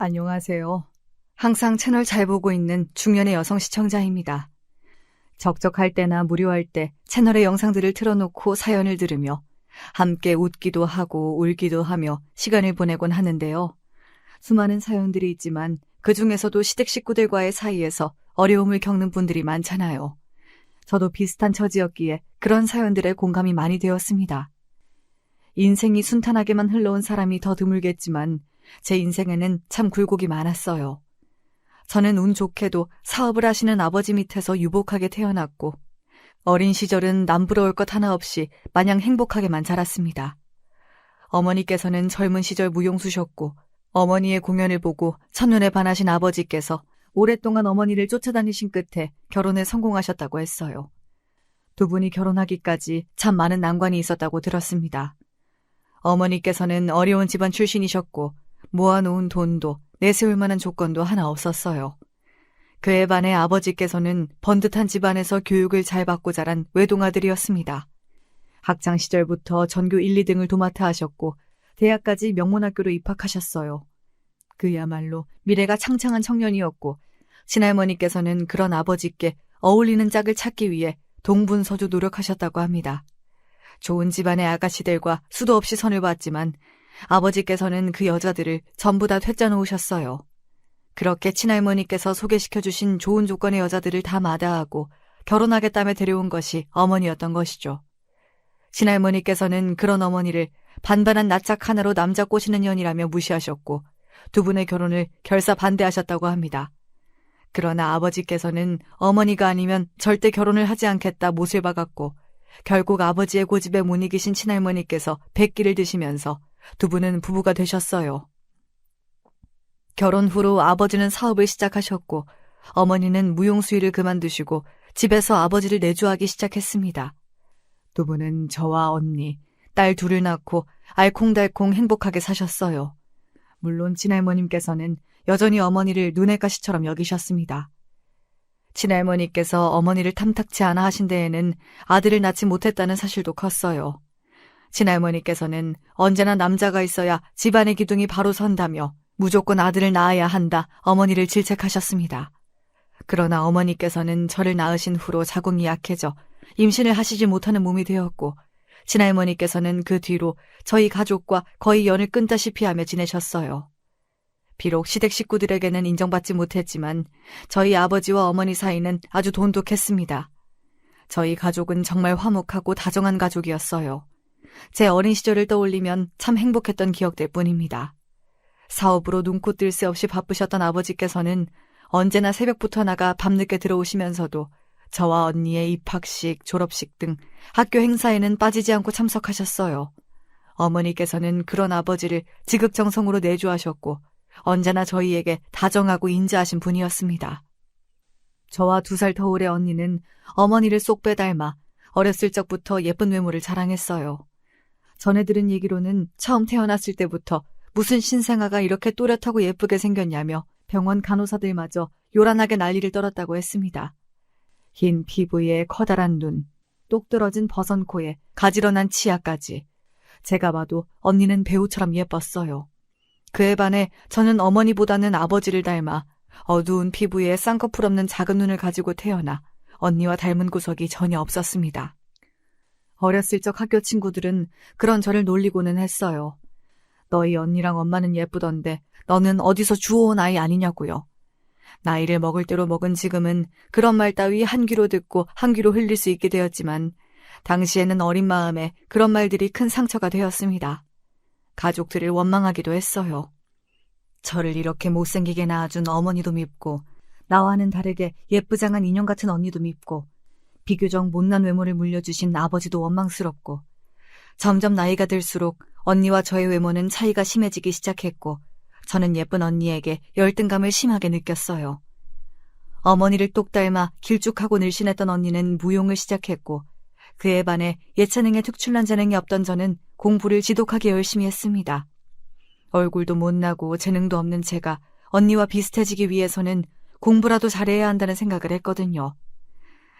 안녕하세요. 항상 채널 잘 보고 있는 중년의 여성 시청자입니다. 적적할 때나 무료할 때 채널의 영상들을 틀어놓고 사연을 들으며 함께 웃기도 하고 울기도 하며 시간을 보내곤 하는데요. 수많은 사연들이 있지만 그 중에서도 시댁 식구들과의 사이에서 어려움을 겪는 분들이 많잖아요. 저도 비슷한 처지였기에 그런 사연들에 공감이 많이 되었습니다. 인생이 순탄하게만 흘러온 사람이 더 드물겠지만 제 인생에는 참 굴곡이 많았어요. 저는 운 좋게도 사업을 하시는 아버지 밑에서 유복하게 태어났고 어린 시절은 남부러울 것 하나 없이 마냥 행복하게만 자랐습니다. 어머니께서는 젊은 시절 무용수셨고 어머니의 공연을 보고 첫눈에 반하신 아버지께서 오랫동안 어머니를 쫓아다니신 끝에 결혼에 성공하셨다고 했어요. 두 분이 결혼하기까지 참 많은 난관이 있었다고 들었습니다. 어머니께서는 어려운 집안 출신이셨고 모아놓은 돈도 내세울 만한 조건도 하나 없었어요. 그에 반해 아버지께서는 번듯한 집안에서 교육을 잘 받고 자란 외동아들이었습니다. 학창시절부터 전교 1, 2등을 도맡아 하셨고 대학까지 명문학교로 입학하셨어요. 그야말로 미래가 창창한 청년이었고 친할머니께서는 그런 아버지께 어울리는 짝을 찾기 위해 동분서주 노력하셨다고 합니다. 좋은 집안의 아가씨들과 수도 없이 선을 봤지만 아버지께서는 그 여자들을 전부 다 퇴짜 놓으셨어요. 그렇게 친할머니께서 소개시켜주신 좋은 조건의 여자들을 다 마다하고 결혼하겠다며 데려온 것이 어머니였던 것이죠. 친할머니께서는 그런 어머니를 반반한 낯짝 하나로 남자 꼬시는 년이라며 무시하셨고 두 분의 결혼을 결사 반대하셨다고 합니다. 그러나 아버지께서는 어머니가 아니면 절대 결혼을 하지 않겠다 못을 박았고 결국 아버지의 고집에 못 이기신 친할머니께서 백기를 드시면서 두 분은 부부가 되셨어요. 결혼 후로 아버지는 사업을 시작하셨고 어머니는 무용수일을 그만두시고 집에서 아버지를 내조하기 시작했습니다. 두 분은 저와 언니, 딸 둘을 낳고 알콩달콩 행복하게 사셨어요. 물론 친할머님께서는 여전히 어머니를 눈의 가시처럼 여기셨습니다. 친할머니께서 어머니를 탐탁치 않아 하신 데에는 아들을 낳지 못했다는 사실도 컸어요. 친할머니께서는 언제나 남자가 있어야 집안의 기둥이 바로 선다며 무조건 아들을 낳아야 한다 어머니를 질책하셨습니다. 그러나 어머니께서는 저를 낳으신 후로 자궁이 약해져 임신을 하시지 못하는 몸이 되었고 친할머니께서는 그 뒤로 저희 가족과 거의 연을 끊다시피 하며 지내셨어요. 비록 시댁 식구들에게는 인정받지 못했지만 저희 아버지와 어머니 사이는 아주 돈독했습니다. 저희 가족은 정말 화목하고 다정한 가족이었어요. 제 어린 시절을 떠올리면 참 행복했던 기억들 뿐입니다. 사업으로 눈코 뜰 새 없이 바쁘셨던 아버지께서는 언제나 새벽부터 나가 밤늦게 들어오시면서도 저와 언니의 입학식, 졸업식 등 학교 행사에는 빠지지 않고 참석하셨어요. 어머니께서는 그런 아버지를 지극정성으로 내조하셨고 언제나 저희에게 다정하고 인자하신 분이었습니다. 저와 2살 터울의 언니는 어머니를 쏙 빼닮아 어렸을 적부터 예쁜 외모를 자랑했어요. 전해 들은 얘기로는 처음 태어났을 때부터 무슨 신생아가 이렇게 또렷하고 예쁘게 생겼냐며 병원 간호사들마저 요란하게 난리를 떨었다고 했습니다. 흰 피부에 커다란 눈, 똑 떨어진 버선 코에 가지런한 치아까지. 제가 봐도 언니는 배우처럼 예뻤어요. 그에 반해 저는 어머니보다는 아버지를 닮아 어두운 피부에 쌍꺼풀 없는 작은 눈을 가지고 태어나 언니와 닮은 구석이 전혀 없었습니다. 어렸을 적 학교 친구들은 그런 저를 놀리고는 했어요. 너희 언니랑 엄마는 예쁘던데 너는 어디서 주워온 아이 아니냐고요. 나이를 먹을 대로 먹은 지금은 그런 말 따위 한 귀로 듣고 한 귀로 흘릴 수 있게 되었지만 당시에는 어린 마음에 그런 말들이 큰 상처가 되었습니다. 가족들을 원망하기도 했어요. 저를 이렇게 못생기게 낳아준 어머니도 밉고 나와는 다르게 예쁘장한 인형 같은 언니도 밉고 비교적 못난 외모를 물려주신 아버지도 원망스럽고 점점 나이가 들수록 언니와 저의 외모는 차이가 심해지기 시작했고 저는 예쁜 언니에게 열등감을 심하게 느꼈어요. 어머니를 똑 닮아 길쭉하고 늘씬했던 언니는 무용을 시작했고 그에 반해 예체능에 특출난 재능이 없던 저는 공부를 지독하게 열심히 했습니다. 얼굴도 못나고 재능도 없는 제가 언니와 비슷해지기 위해서는 공부라도 잘해야 한다는 생각을 했거든요.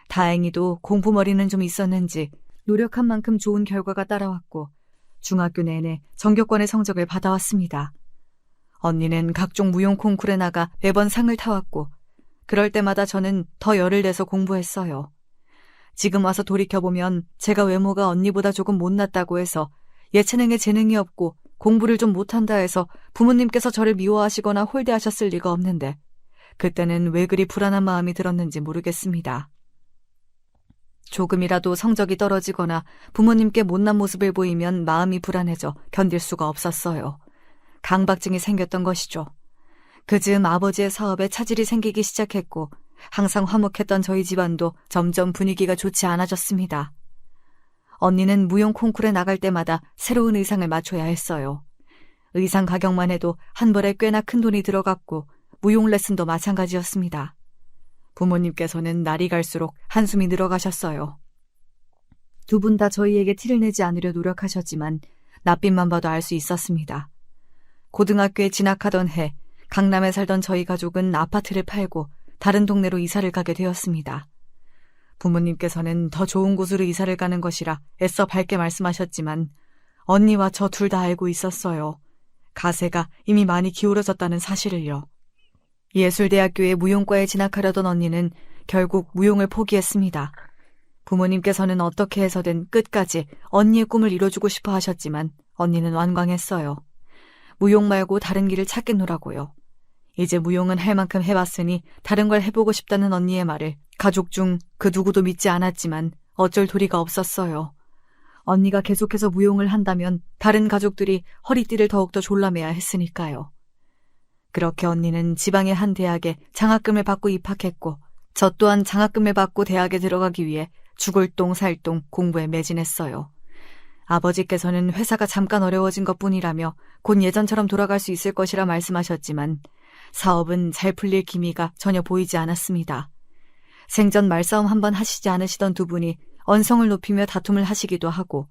다행히도 공부머리는 좀 있었는지 노력한 만큼 좋은 결과가 따라왔고 중학교 내내 전교권의 성적을 받아왔습니다. 언니는 각종 무용 콩쿠르에 나가 매번 상을 타왔고 그럴 때마다 저는 더 열을 내서 공부했어요. 지금 와서 돌이켜보면 제가 외모가 언니보다 조금 못났다고 해서 예체능에 재능이 없고 공부를 좀 못한다 해서 부모님께서 저를 미워하시거나 홀대하셨을 리가 없는데 그때는 왜 그리 불안한 마음이 들었는지 모르겠습니다. 조금이라도 성적이 떨어지거나 부모님께 못난 모습을 보이면 마음이 불안해져 견딜 수가 없었어요. 강박증이 생겼던 것이죠. 그즈음 아버지의 사업에 차질이 생기기 시작했고 항상 화목했던 저희 집안도 점점 분위기가 좋지 않아졌습니다. 언니는 무용 콩쿠르에 나갈 때마다 새로운 의상을 맞춰야 했어요. 의상 가격만 해도 한 벌에 꽤나 큰 돈이 들어갔고 무용 레슨도 마찬가지였습니다. 부모님께서는 날이 갈수록 한숨이 늘어가셨어요. 두 분 다 저희에게 티를 내지 않으려 노력하셨지만 낯빛만 봐도 알 수 있었습니다. 고등학교에 진학하던 해 강남에 살던 저희 가족은 아파트를 팔고 다른 동네로 이사를 가게 되었습니다. 부모님께서는 더 좋은 곳으로 이사를 가는 것이라 애써 밝게 말씀하셨지만 언니와 저 둘 다 알고 있었어요. 가세가 이미 많이 기울어졌다는 사실을요. 예술대학교의 무용과에 진학하려던 언니는 결국 무용을 포기했습니다. 부모님께서는 어떻게 해서든 끝까지 언니의 꿈을 이뤄주고 싶어 하셨지만 언니는 완강했어요. 무용 말고 다른 길을 찾겠노라고요. 이제 무용은 할 만큼 해봤으니 다른 걸 해보고 싶다는 언니의 말을 가족 중 그 누구도 믿지 않았지만 어쩔 도리가 없었어요. 언니가 계속해서 무용을 한다면 다른 가족들이 허리띠를 더욱더 졸라매야 했으니까요. 그렇게 언니는 지방의 한 대학에 장학금을 받고 입학했고 저 또한 장학금을 받고 대학에 들어가기 위해 죽을 똥 살 똥 공부에 매진했어요. 아버지께서는 회사가 잠깐 어려워진 것뿐이라며 곧 예전처럼 돌아갈 수 있을 것이라 말씀하셨지만 사업은 잘 풀릴 기미가 전혀 보이지 않았습니다. 생전 말싸움 한번 하시지 않으시던 두 분이 언성을 높이며 다툼을 하시기도 하고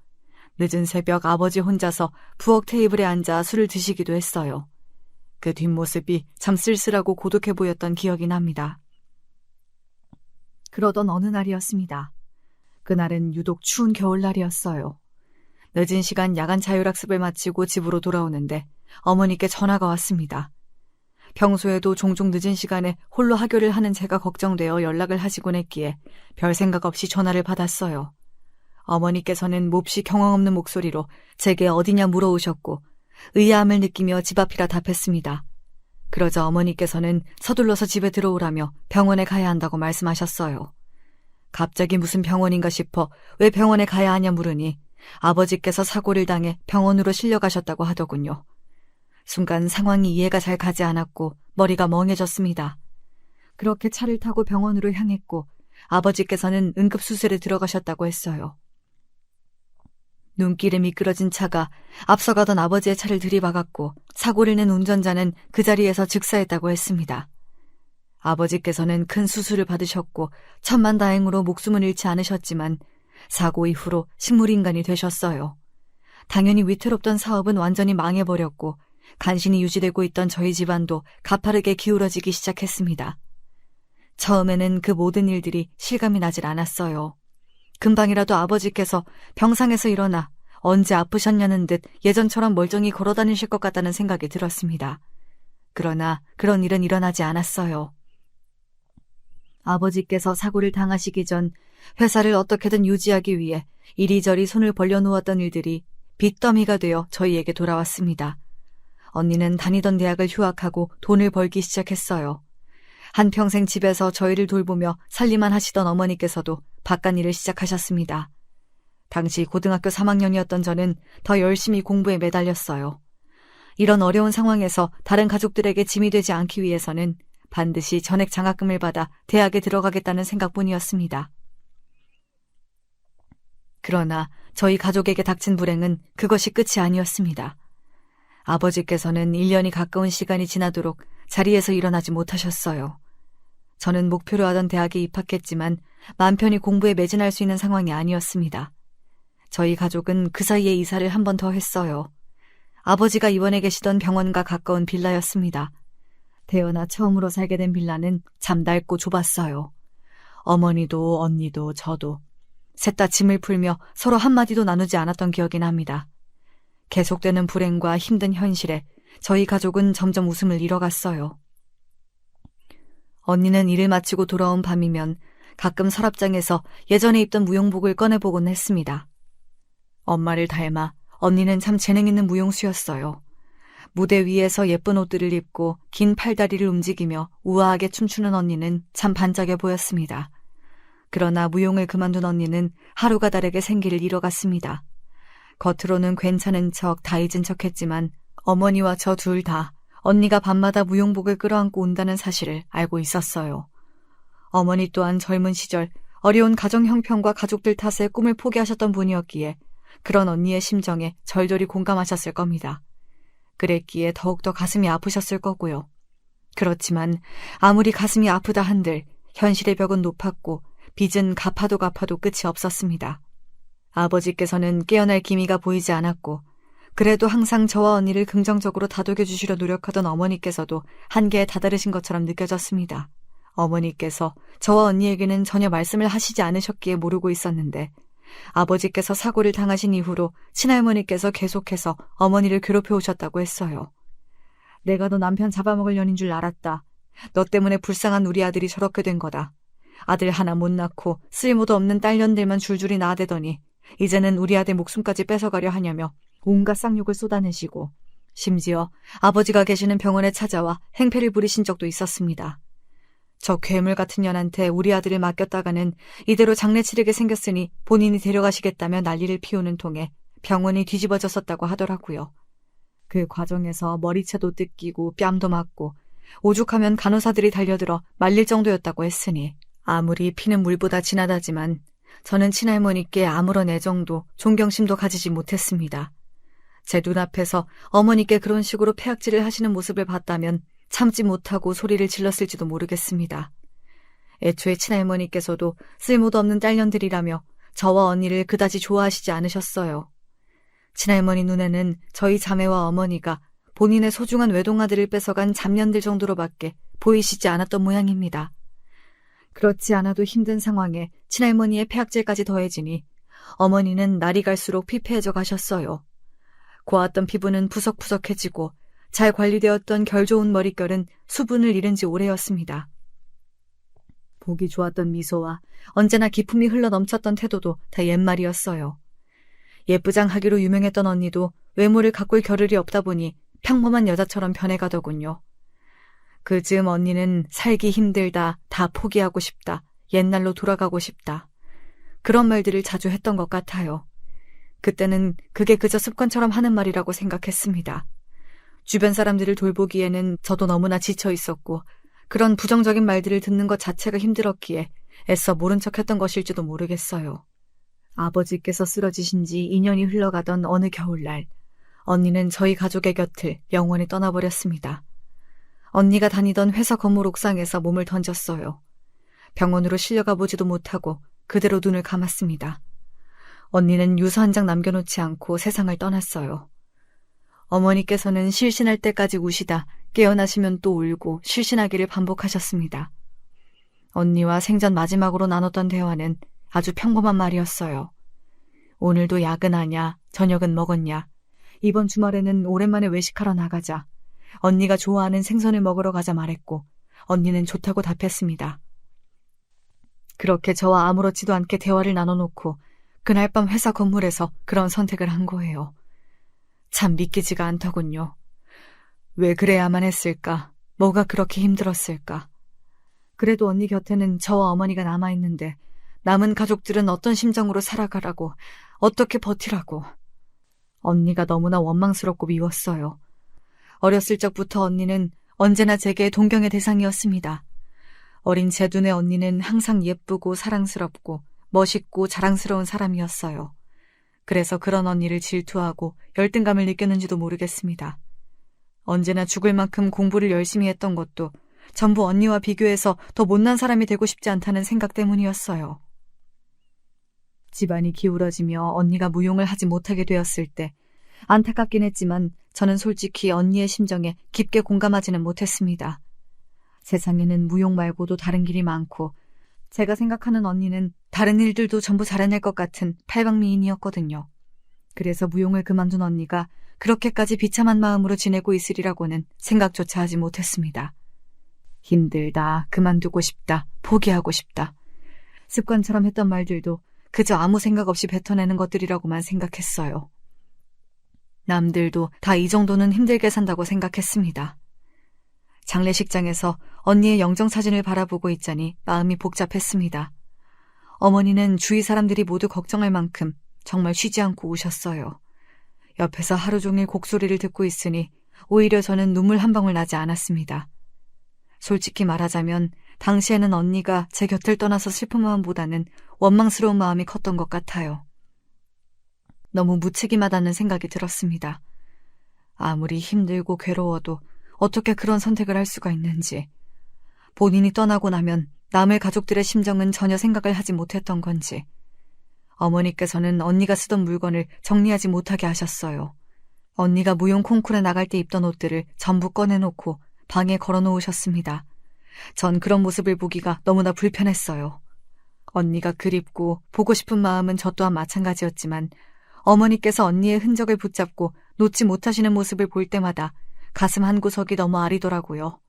늦은 새벽 아버지 혼자서 부엌 테이블에 앉아 술을 드시기도 했어요. 그 뒷모습이 참 쓸쓸하고 고독해 보였던 기억이 납니다. 그러던 어느 날이었습니다. 그날은 유독 추운 겨울날이었어요. 늦은 시간 야간 자율학습을 마치고 집으로 돌아오는데 어머니께 전화가 왔습니다. 평소에도 종종 늦은 시간에 홀로 하교를 하는 제가 걱정되어 연락을 하시곤 했기에 별 생각 없이 전화를 받았어요. 어머니께서는 몹시 경황 없는 목소리로 제게 어디냐 물어오셨고 의아함을 느끼며 집 앞이라 답했습니다. 그러자 어머니께서는 서둘러서 집에 들어오라며 병원에 가야 한다고 말씀하셨어요. 갑자기 무슨 병원인가 싶어 왜 병원에 가야 하냐 물으니 아버지께서 사고를 당해 병원으로 실려가셨다고 하더군요. 순간 상황이 이해가 잘 가지 않았고 머리가 멍해졌습니다. 그렇게 차를 타고 병원으로 향했고 아버지께서는 응급수술에 들어가셨다고 했어요. 눈길에 미끄러진 차가 앞서가던 아버지의 차를 들이박았고 사고를 낸 운전자는 그 자리에서 즉사했다고 했습니다. 아버지께서는 큰 수술을 받으셨고 천만다행으로 목숨은 잃지 않으셨지만 사고 이후로 식물인간이 되셨어요. 당연히 위태롭던 사업은 완전히 망해버렸고 간신히 유지되고 있던 저희 집안도 가파르게 기울어지기 시작했습니다. 처음에는 그 모든 일들이 실감이 나질 않았어요. 금방이라도 아버지께서 병상에서 일어나 언제 아프셨냐는 듯 예전처럼 멀쩡히 걸어다니실 것 같다는 생각이 들었습니다. 그러나 그런 일은 일어나지 않았어요. 아버지께서 사고를 당하시기 전 회사를 어떻게든 유지하기 위해 이리저리 손을 벌려놓았던 일들이 빚더미가 되어 저희에게 돌아왔습니다. 언니는 다니던 대학을 휴학하고 돈을 벌기 시작했어요. 한평생 집에서 저희를 돌보며 살림만 하시던 어머니께서도 바깥일을 시작하셨습니다. 당시 고등학교 3학년이었던 저는 더 열심히 공부에 매달렸어요. 이런 어려운 상황에서 다른 가족들에게 짐이 되지 않기 위해서는 반드시 전액 장학금을 받아 대학에 들어가겠다는 생각뿐이었습니다. 그러나 저희 가족에게 닥친 불행은 그것이 끝이 아니었습니다. 아버지께서는 1년이 가까운 시간이 지나도록 자리에서 일어나지 못하셨어요. 저는 목표로 하던 대학에 입학했지만 맘 편히 공부에 매진할 수 있는 상황이 아니었습니다. 저희 가족은 그 사이에 이사를 한 번 더 했어요. 아버지가 입원해 계시던 병원과 가까운 빌라였습니다. 태어나 처음으로 살게 된 빌라는 잠낡고 좁았어요. 어머니도 언니도 저도 셋 다 짐을 풀며 서로 한마디도 나누지 않았던 기억이 납니다. 계속되는 불행과 힘든 현실에 저희 가족은 점점 웃음을 잃어갔어요. 언니는 일을 마치고 돌아온 밤이면 가끔 서랍장에서 예전에 입던 무용복을 꺼내보곤 했습니다. 엄마를 닮아 언니는 참 재능 있는 무용수였어요. 무대 위에서 예쁜 옷들을 입고 긴 팔다리를 움직이며 우아하게 춤추는 언니는 참 반짝여 보였습니다. 그러나 무용을 그만둔 언니는 하루가 다르게 생기를 잃어갔습니다. 겉으로는 괜찮은 척 다 잊은 척했지만 어머니와 저 둘 다 언니가 밤마다 무용복을 끌어안고 온다는 사실을 알고 있었어요. 어머니 또한 젊은 시절 어려운 가정 형편과 가족들 탓에 꿈을 포기하셨던 분이었기에 그런 언니의 심정에 절절히 공감하셨을 겁니다. 그랬기에 더욱더 가슴이 아프셨을 거고요. 그렇지만 아무리 가슴이 아프다 한들 현실의 벽은 높았고 빚은 갚아도 끝이 없었습니다. 아버지께서는 깨어날 기미가 보이지 않았고 그래도 항상 저와 언니를 긍정적으로 다독여 주시려 노력하던 어머니께서도 한계에 다다르신 것처럼 느껴졌습니다. 어머니께서 저와 언니에게는 전혀 말씀을 하시지 않으셨기에 모르고 있었는데 아버지께서 사고를 당하신 이후로 친할머니께서 계속해서 어머니를 괴롭혀 오셨다고 했어요. 내가 너 남편 잡아먹을 년인 줄 알았다. 너 때문에 불쌍한 우리 아들이 저렇게 된 거다. 아들 하나 못 낳고 쓸모도 없는 딸년들만 줄줄이 낳아대더니 이제는 우리 아들 목숨까지 뺏어가려 하냐며 온갖 쌍욕을 쏟아내시고 심지어 아버지가 계시는 병원에 찾아와 행패를 부리신 적도 있었습니다. 저 괴물 같은 년한테 우리 아들을 맡겼다가는 이대로 장례 치르게 생겼으니 본인이 데려가시겠다며 난리를 피우는 통에 병원이 뒤집어졌었다고 하더라고요. 그 과정에서 머리채도 뜯기고 뺨도 맞고 오죽하면 간호사들이 달려들어 말릴 정도였다고 했으니 아무리 피는 물보다 진하다지만 저는 친할머니께 아무런 애정도 존경심도 가지지 못했습니다. 제 눈앞에서 어머니께 그런 식으로 폐악질을 하시는 모습을 봤다면 참지 못하고 소리를 질렀을지도 모르겠습니다. 애초에 친할머니께서도 쓸모도 없는 딸년들이라며 저와 언니를 그다지 좋아하시지 않으셨어요. 친할머니 눈에는 저희 자매와 어머니가 본인의 소중한 외동아들을 뺏어간 잡년들 정도로밖에 보이시지 않았던 모양입니다. 그렇지 않아도 힘든 상황에 친할머니의 폐악질까지 더해지니 어머니는 날이 갈수록 피폐해져 가셨어요. 고왔던 피부는 푸석푸석해지고 잘 관리되었던 결 좋은 머릿결은 수분을 잃은 지 오래였습니다. 보기 좋았던 미소와 언제나 기품이 흘러넘쳤던 태도도 다 옛말이었어요. 예쁘장하기로 유명했던 언니도 외모를 가꿀 겨를이 없다 보니 평범한 여자처럼 변해가더군요. 그 즈음 언니는 살기 힘들다, 다 포기하고 싶다, 옛날로 돌아가고 싶다. 그런 말들을 자주 했던 것 같아요. 그때는 그게 그저 습관처럼 하는 말이라고 생각했습니다. 주변 사람들을 돌보기에는 저도 너무나 지쳐 있었고 그런 부정적인 말들을 듣는 것 자체가 힘들었기에 애써 모른 척했던 것일지도 모르겠어요. 아버지께서 쓰러지신 지 2년이 흘러가던 어느 겨울날 언니는 저희 가족의 곁을 영원히 떠나버렸습니다. 언니가 다니던 회사 건물 옥상에서 몸을 던졌어요. 병원으로 실려가 보지도 못하고 그대로 눈을 감았습니다. 언니는 유서 한 장 남겨놓지 않고 세상을 떠났어요. 어머니께서는 실신할 때까지 우시다 깨어나시면 또 울고 실신하기를 반복하셨습니다. 언니와 생전 마지막으로 나눴던 대화는 아주 평범한 말이었어요. 오늘도 야근하냐, 저녁은 먹었냐, 이번 주말에는 오랜만에 외식하러 나가자, 언니가 좋아하는 생선을 먹으러 가자 말했고 언니는 좋다고 답했습니다. 그렇게 저와 아무렇지도 않게 대화를 나눠놓고 그날 밤 회사 건물에서 그런 선택을 한 거예요. 참 믿기지가 않더군요. 왜 그래야만 했을까? 뭐가 그렇게 힘들었을까? 그래도 언니 곁에는 저와 어머니가 남아있는데 남은 가족들은 어떤 심정으로 살아가라고, 어떻게 버티라고. 언니가 너무나 원망스럽고 미웠어요. 어렸을 적부터 언니는 언제나 제게 동경의 대상이었습니다. 어린 제 눈에 언니는 항상 예쁘고 사랑스럽고 멋있고 자랑스러운 사람이었어요. 그래서 그런 언니를 질투하고 열등감을 느꼈는지도 모르겠습니다. 언제나 죽을 만큼 공부를 열심히 했던 것도 전부 언니와 비교해서 더 못난 사람이 되고 싶지 않다는 생각 때문이었어요. 집안이 기울어지며 언니가 무용을 하지 못하게 되었을 때 안타깝긴 했지만 저는 솔직히 언니의 심정에 깊게 공감하지는 못했습니다. 세상에는 무용 말고도 다른 길이 많고 제가 생각하는 언니는 다른 일들도 전부 잘해낼 것 같은 팔방미인이었거든요. 그래서 무용을 그만둔 언니가 그렇게까지 비참한 마음으로 지내고 있으리라고는 생각조차 하지 못했습니다. 힘들다, 그만두고 싶다, 포기하고 싶다. 습관처럼 했던 말들도 그저 아무 생각 없이 뱉어내는 것들이라고만 생각했어요. 남들도 다 이 정도는 힘들게 산다고 생각했습니다. 장례식장에서 언니의 영정사진을 바라보고 있자니 마음이 복잡했습니다. 어머니는 주위 사람들이 모두 걱정할 만큼 정말 쉬지 않고 우셨어요. 옆에서 하루 종일 곡소리를 듣고 있으니 오히려 저는 눈물 한 방울 나지 않았습니다. 솔직히 말하자면 당시에는 언니가 제 곁을 떠나서 슬픈 마음보다는 원망스러운 마음이 컸던 것 같아요. 너무 무책임하다는 생각이 들었습니다. 아무리 힘들고 괴로워도 어떻게 그런 선택을 할 수가 있는지, 본인이 떠나고 나면 남의 가족들의 심정은 전혀 생각을 하지 못했던 건지, 어머니께서는 언니가 쓰던 물건을 정리하지 못하게 하셨어요. 언니가 무용 콩쿠르에 나갈 때 입던 옷들을 전부 꺼내놓고 방에 걸어놓으셨습니다. 전 그런 모습을 보기가 너무나 불편했어요. 언니가 그립고 보고 싶은 마음은 저 또한 마찬가지였지만 어머니께서 언니의 흔적을 붙잡고 놓지 못하시는 모습을 볼 때마다 가슴 한구석이 너무 아리더라고요.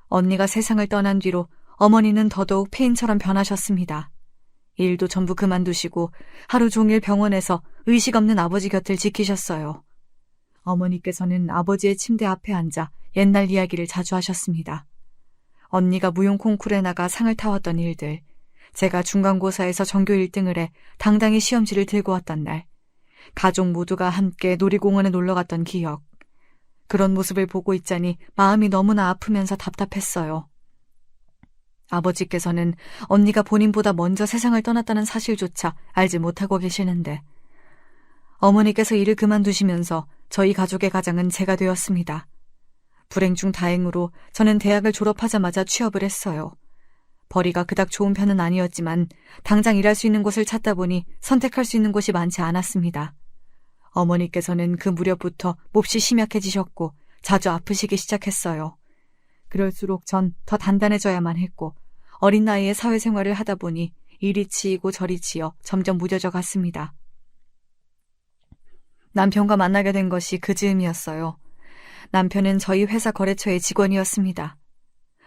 언니가 세상을 떠난 뒤로 어머니는 더더욱 폐인처럼 변하셨습니다. 일도 전부 그만두시고 하루 종일 병원에서 의식 없는 아버지 곁을 지키셨어요. 어머니께서는 아버지의 침대 앞에 앉아 옛날 이야기를 자주 하셨습니다. 언니가 무용 콩쿠르에 나가 상을 타왔던 일들, 제가 중간고사에서 전교 1등을 해 당당히 시험지를 들고 왔던 날, 가족 모두가 함께 놀이공원에 놀러갔던 기억, 그런 모습을 보고 있자니 마음이 너무나 아프면서 답답했어요. 아버지께서는 언니가 본인보다 먼저 세상을 떠났다는 사실조차 알지 못하고 계시는데, 어머니께서 일을 그만두시면서 저희 가족의 가장은 제가 되었습니다. 불행 중 다행으로 저는 대학을 졸업하자마자 취업을 했어요. 벌이가 그닥 좋은 편은 아니었지만 당장 일할 수 있는 곳을 찾다 보니 선택할 수 있는 곳이 많지 않았습니다. 어머니께서는 그 무렵부터 몹시 심약해지셨고 자주 아프시기 시작했어요. 그럴수록 전 더 단단해져야만 했고 어린 나이에 사회생활을 하다 보니 이리 치이고 저리 치여 점점 무뎌져 갔습니다. 남편과 만나게 된 것이 그 즈음이었어요. 남편은 저희 회사 거래처의 직원이었습니다.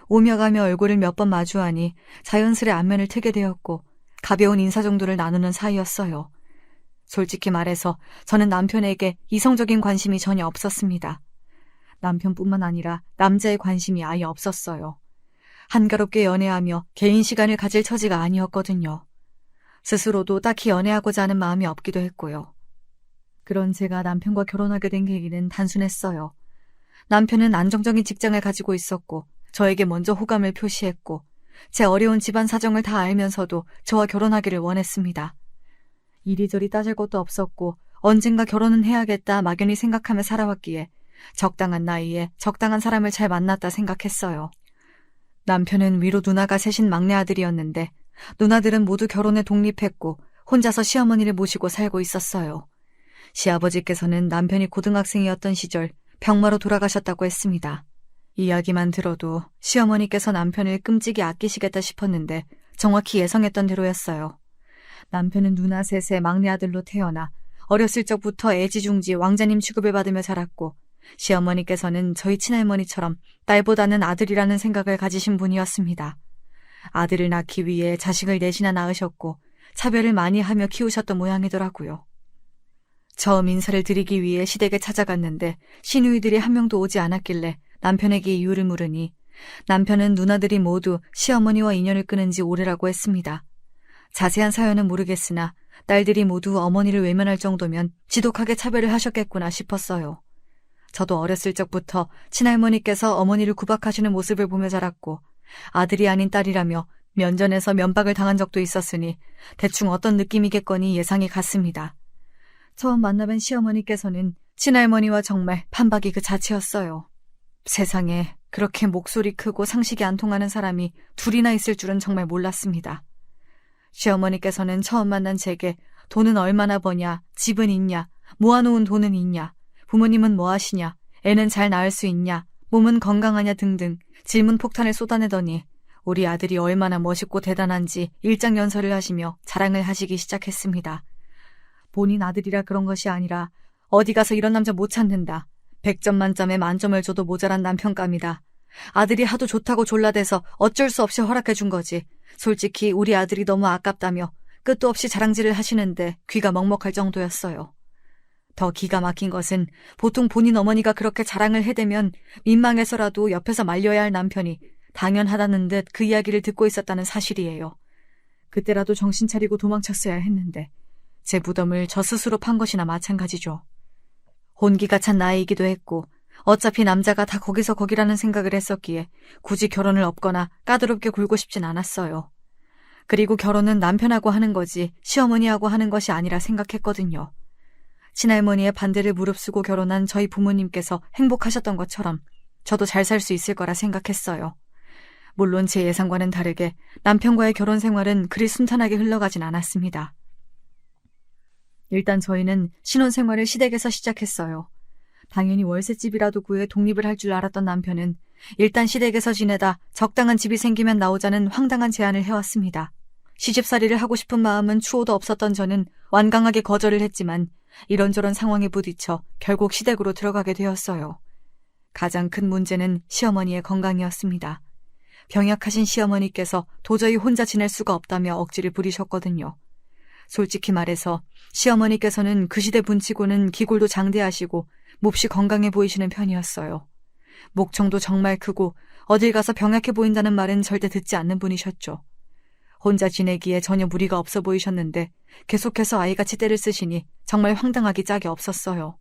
오며 가며 얼굴을 몇 번 마주하니 자연스레 안면을 트게 되었고 가벼운 인사 정도를 나누는 사이였어요. 솔직히 말해서 저는 남편에게 이성적인 관심이 전혀 없었습니다. 남편뿐만 아니라 남자의 관심이 아예 없었어요. 한가롭게 연애하며 개인 시간을 가질 처지가 아니었거든요. 스스로도 딱히 연애하고자 하는 마음이 없기도 했고요. 그런 제가 남편과 결혼하게 된 계기는 단순했어요. 남편은 안정적인 직장을 가지고 있었고 저에게 먼저 호감을 표시했고 제 어려운 집안 사정을 다 알면서도 저와 결혼하기를 원했습니다. 이리저리 따질 것도 없었고 언젠가 결혼은 해야겠다 막연히 생각하며 살아왔기에 적당한 나이에 적당한 사람을 잘 만났다 생각했어요. 남편은 위로 누나가 셋인 막내 아들이었는데 누나들은 모두 결혼에 독립했고 혼자서 시어머니를 모시고 살고 있었어요. 시아버지께서는 남편이 고등학생이었던 시절 병마로 돌아가셨다고 했습니다. 이야기만 들어도 시어머니께서 남편을 끔찍이 아끼시겠다 싶었는데 정확히 예상했던 대로였어요. 남편은 누나 셋의 막내 아들로 태어나 어렸을 적부터 애지중지 왕자님 취급을 받으며 자랐고 시어머니께서는 저희 친할머니처럼 딸보다는 아들이라는 생각을 가지신 분이었습니다. 아들을 낳기 위해 자식을 넷이나 낳으셨고 차별을 많이 하며 키우셨던 모양이더라고요. 처음 인사를 드리기 위해 시댁에 찾아갔는데 시누이들이 한 명도 오지 않았길래 남편에게 이유를 물으니 남편은 누나들이 모두 시어머니와 인연을 끊은 지 오래라고 했습니다. 자세한 사연은 모르겠으나 딸들이 모두 어머니를 외면할 정도면 지독하게 차별을 하셨겠구나 싶었어요. 저도 어렸을 적부터 친할머니께서 어머니를 구박하시는 모습을 보며 자랐고 아들이 아닌 딸이라며 면전에서 면박을 당한 적도 있었으니 대충 어떤 느낌이겠거니 예상이 갔습니다. 처음 만나뵌 시어머니께서는 친할머니와 정말 판박이 그 자체였어요. 세상에 그렇게 목소리 크고 상식이 안 통하는 사람이 둘이나 있을 줄은 정말 몰랐습니다. 시어머니께서는 처음 만난 제게 돈은 얼마나 버냐, 집은 있냐, 모아놓은 돈은 있냐, 부모님은 뭐 하시냐, 애는 잘 낳을 수 있냐, 몸은 건강하냐 등등 질문 폭탄을 쏟아내더니 우리 아들이 얼마나 멋있고 대단한지 일장연설을 하시며 자랑을 하시기 시작했습니다. 본인 아들이라 그런 것이 아니라 어디 가서 이런 남자 못 찾는다. 100점 만점에 만점을 줘도 모자란 남편감이다. 아들이 하도 좋다고 졸라대서 어쩔 수 없이 허락해 준 거지. 솔직히 우리 아들이 너무 아깝다며 끝도 없이 자랑질을 하시는데 귀가 먹먹할 정도였어요. 더 기가 막힌 것은 보통 본인 어머니가 그렇게 자랑을 해대면 민망해서라도 옆에서 말려야 할 남편이 당연하다는 듯 그 이야기를 듣고 있었다는 사실이에요. 그때라도 정신 차리고 도망쳤어야 했는데 제 무덤을 저 스스로 판 것이나 마찬가지죠. 혼기가 찬 나이이기도 했고 어차피 남자가 다 거기서 거기라는 생각을 했었기에 굳이 결혼을 업거나 까다롭게 굴고 싶진 않았어요. 그리고 결혼은 남편하고 하는 거지 시어머니하고 하는 것이 아니라 생각했거든요. 친할머니의 반대를 무릅쓰고 결혼한 저희 부모님께서 행복하셨던 것처럼 저도 잘 살 수 있을 거라 생각했어요. 물론 제 예상과는 다르게 남편과의 결혼 생활은 그리 순탄하게 흘러가진 않았습니다. 일단 저희는 신혼생활을 시댁에서 시작했어요. 당연히 월세집이라도 구해 독립을 할 줄 알았던 남편은 일단 시댁에서 지내다 적당한 집이 생기면 나오자는 황당한 제안을 해왔습니다. 시집살이를 하고 싶은 마음은 추호도 없었던 저는 완강하게 거절을 했지만 이런저런 상황에 부딪혀 결국 시댁으로 들어가게 되었어요. 가장 큰 문제는 시어머니의 건강이었습니다. 병약하신 시어머니께서 도저히 혼자 지낼 수가 없다며 억지를 부리셨거든요. 솔직히 말해서 시어머니께서는 그 시대 분치고는 기골도 장대하시고 몹시 건강해 보이시는 편이었어요. 목청도 정말 크고 어딜 가서 병약해 보인다는 말은 절대 듣지 않는 분이셨죠. 혼자 지내기에 전혀 무리가 없어 보이셨는데 계속해서 아이같이 떼를 쓰시니 정말 황당하기 짝이 없었어요.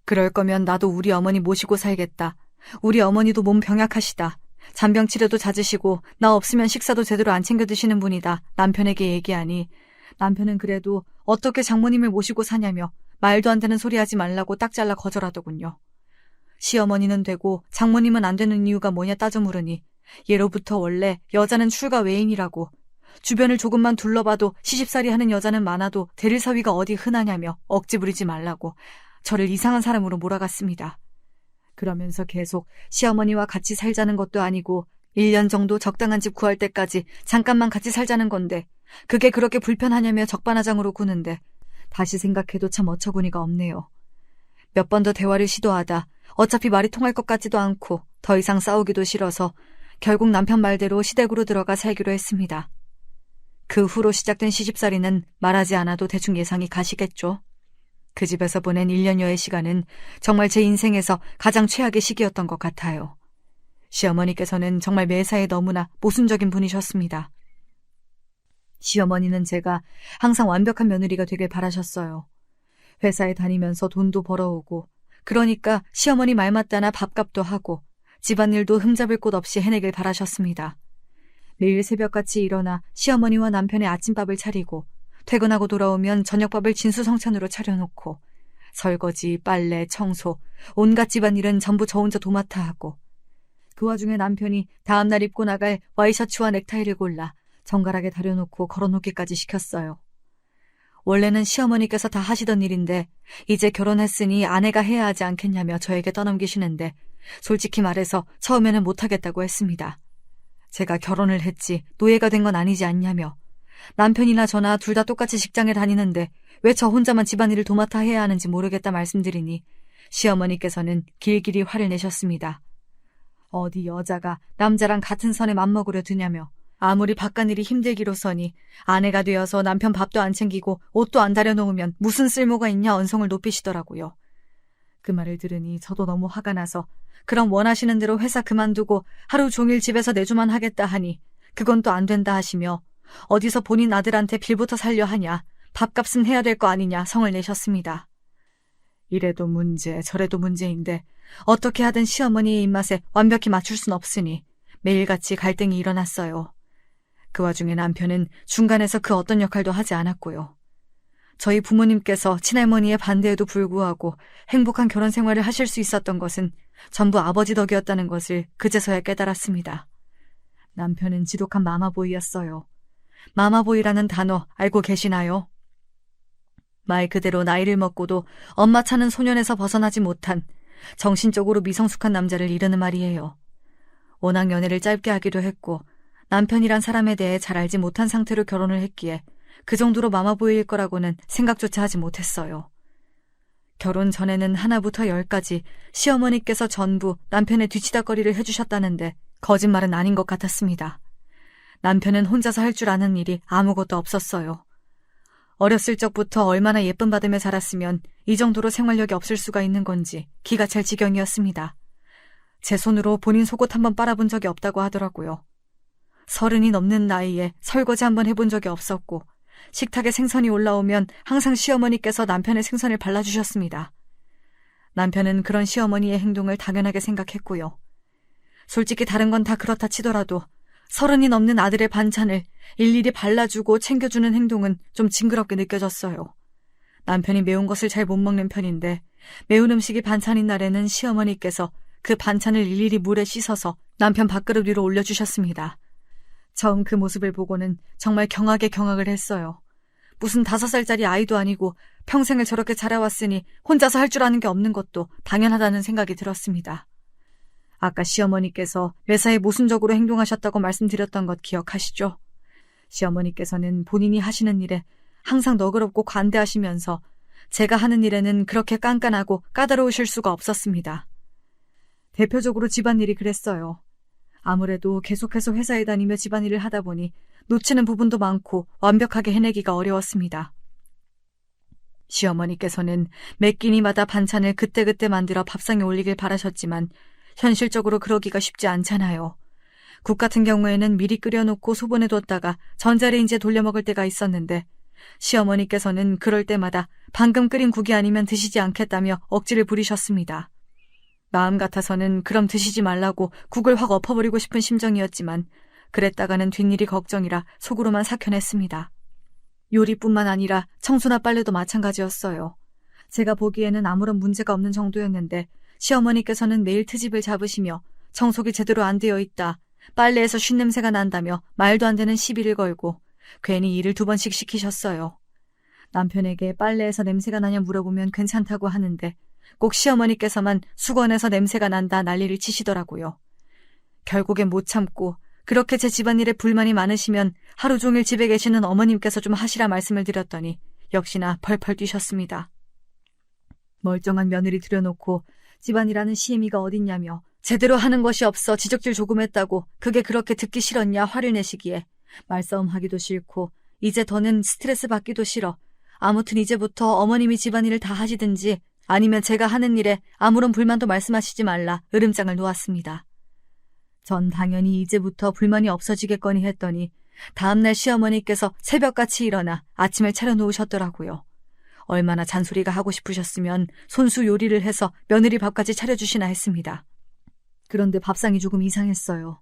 그럴 거면 나도 우리 어머니 모시고 살겠다. 우리 어머니도 몸 병약하시다. 잔병 치료도 잦으시고 나 없으면 식사도 제대로 안 챙겨 드시는 분이다. 남편에게 얘기하니 남편은 그래도 어떻게 장모님을 모시고 사냐며 말도 안 되는 소리 하지 말라고 딱 잘라 거절하더군요. 시어머니는 되고 장모님은 안 되는 이유가 뭐냐 따져 물으니 예로부터 원래 여자는 출가 외인이라고 주변을 조금만 둘러봐도 시집살이 하는 여자는 많아도 대릴 사위가 어디 흔하냐며 억지 부리지 말라고 저를 이상한 사람으로 몰아갔습니다. 그러면서 계속 시어머니와 같이 살자는 것도 아니고 1년 정도 적당한 집 구할 때까지 잠깐만 같이 살자는 건데 그게 그렇게 불편하냐며 적반하장으로 구는데 다시 생각해도 참 어처구니가 없네요. 몇 번 더 대화를 시도하다 어차피 말이 통할 것 같지도 않고 더 이상 싸우기도 싫어서 결국 남편 말대로 시댁으로 들어가 살기로 했습니다. 그 후로 시작된 시집살이는 말하지 않아도 대충 예상이 가시겠죠. 그 집에서 보낸 1년여의 시간은 정말 제 인생에서 가장 최악의 시기였던 것 같아요. 시어머니께서는 정말 매사에 너무나 모순적인 분이셨습니다. 시어머니는 제가 항상 완벽한 며느리가 되길 바라셨어요. 회사에 다니면서 돈도 벌어오고 그러니까 시어머니 말 맞다나 밥값도 하고 집안일도 흠잡을 곳 없이 해내길 바라셨습니다. 매일 새벽같이 일어나 시어머니와 남편의 아침밥을 차리고 퇴근하고 돌아오면 저녁밥을 진수성찬으로 차려놓고 설거지, 빨래, 청소, 온갖 집안일은 전부 저 혼자 도맡아 하고 그 와중에 남편이 다음날 입고 나갈 와이셔츠와 넥타이를 골라 정갈하게 다려놓고 걸어놓기까지 시켰어요. 원래는 시어머니께서 다 하시던 일인데 이제 결혼했으니 아내가 해야 하지 않겠냐며 저에게 떠넘기시는데 솔직히 말해서 처음에는 못하겠다고 했습니다. 제가 결혼을 했지 노예가 된 건 아니지 않냐며 남편이나 저나 둘 다 똑같이 직장에 다니는데 왜 저 혼자만 집안일을 도맡아 해야 하는지 모르겠다 말씀드리니 시어머니께서는 길길이 화를 내셨습니다. 어디 여자가 남자랑 같은 선에 맘먹으려 드냐며 아무리 바깥일이 힘들기로서니 아내가 되어서 남편 밥도 안 챙기고 옷도 안 다려놓으면 무슨 쓸모가 있냐 언성을 높이시더라고요. 그 말을 들으니 저도 너무 화가 나서 그럼 원하시는 대로 회사 그만두고 하루 종일 집에서 내조만 하겠다 하니 그건 또 안 된다 하시며 어디서 본인 아들한테 빌부터 살려 하냐 밥값은 해야 될 거 아니냐 성을 내셨습니다. 이래도 문제 저래도 문제인데 어떻게 하든 시어머니의 입맛에 완벽히 맞출 순 없으니 매일같이 갈등이 일어났어요. 그 와중에 남편은 중간에서 그 어떤 역할도 하지 않았고요. 저희 부모님께서 친할머니의 반대에도 불구하고 행복한 결혼 생활을 하실 수 있었던 것은 전부 아버지 덕이었다는 것을 그제서야 깨달았습니다. 남편은 지독한 마마보이였어요. 마마보이라는 단어 알고 계시나요? 말 그대로 나이를 먹고도 엄마 차는 소년에서 벗어나지 못한 정신적으로 미성숙한 남자를 이르는 말이에요. 워낙 연애를 짧게 하기도 했고 남편이란 사람에 대해 잘 알지 못한 상태로 결혼을 했기에 그 정도로 마마 보일 거라고는 생각조차 하지 못했어요. 결혼 전에는 하나부터 10까지 시어머니께서 전부 남편의 뒤치다꺼리를 해주셨다는데 거짓말은 아닌 것 같았습니다. 남편은 혼자서 할 줄 아는 일이 아무것도 없었어요. 어렸을 적부터 얼마나 예쁨 받으며 자랐으면 이 정도로 생활력이 없을 수가 있는 건지 기가 찰 지경이었습니다. 제 손으로 본인 속옷 한번 빨아본 적이 없다고 하더라고요. 30이 넘는 나이에 설거지 한번 해본 적이 없었고 식탁에 생선이 올라오면 항상 시어머니께서 남편의 생선을 발라주셨습니다. 남편은 그런 시어머니의 행동을 당연하게 생각했고요. 솔직히 다른 건 다 그렇다 치더라도 30이 넘는 아들의 반찬을 일일이 발라주고 챙겨주는 행동은 좀 징그럽게 느껴졌어요. 남편이 매운 것을 잘 못 먹는 편인데 매운 음식이 반찬인 날에는 시어머니께서 그 반찬을 일일이 물에 씻어서 남편 밥그릇 위로 올려주셨습니다. 처음 그 모습을 보고는 정말 경악을 했어요. 무슨 5살짜리 아이도 아니고 평생을 저렇게 자라왔으니 혼자서 할 줄 아는 게 없는 것도 당연하다는 생각이 들었습니다. 아까 시어머니께서 매사에 모순적으로 행동하셨다고 말씀드렸던 것 기억하시죠? 시어머니께서는 본인이 하시는 일에 항상 너그럽고 관대하시면서 제가 하는 일에는 그렇게 깐깐하고 까다로우실 수가 없었습니다. 대표적으로 집안일이 그랬어요. 아무래도 계속해서 회사에 다니며 집안일을 하다 보니 놓치는 부분도 많고 완벽하게 해내기가 어려웠습니다. 시어머니께서는 매 끼니마다 반찬을 그때그때 만들어 밥상에 올리길 바라셨지만 현실적으로 그러기가 쉽지 않잖아요. 국 같은 경우에는 미리 끓여놓고 소분해뒀다가 전자레인지에 돌려 먹을 때가 있었는데 시어머니께서는 그럴 때마다 방금 끓인 국이 아니면 드시지 않겠다며 억지를 부리셨습니다. 마음 같아서는 그럼 드시지 말라고 국을 확 엎어버리고 싶은 심정이었지만 그랬다가는 뒷일이 걱정이라 속으로만 삭혀냈습니다. 요리뿐만 아니라 청소나 빨래도 마찬가지였어요. 제가 보기에는 아무런 문제가 없는 정도였는데 시어머니께서는 매일 트집을 잡으시며 청소기 제대로 안 되어 있다, 빨래에서 쉰냄새가 난다며 말도 안 되는 시비를 걸고 괜히 일을 2번씩 시키셨어요. 남편에게 빨래에서 냄새가 나냐 물어보면 괜찮다고 하는데 꼭 시어머니께서만 수건에서 냄새가 난다 난리를 치시더라고요. 결국엔 못 참고 그렇게 제 집안일에 불만이 많으시면 하루 종일 집에 계시는 어머님께서 좀 하시라 말씀을 드렸더니 역시나 펄펄 뛰셨습니다. 멀쩡한 며느리 들여놓고 집안일하는 시애미가 어딨냐며 제대로 하는 것이 없어 지적질 조금 했다고 그게 그렇게 듣기 싫었냐 화를 내시기에 말싸움하기도 싫고 이제 더는 스트레스 받기도 싫어. 아무튼 이제부터 어머님이 집안일을 다 하시든지 아니면 제가 하는 일에 아무런 불만도 말씀하시지 말라 으름장을 놓았습니다. 전 당연히 이제부터 불만이 없어지겠거니 했더니 다음날 시어머니께서 새벽같이 일어나 아침을 차려놓으셨더라고요. 얼마나 잔소리가 하고 싶으셨으면 손수 요리를 해서 며느리 밥까지 차려주시나 했습니다. 그런데 밥상이 조금 이상했어요.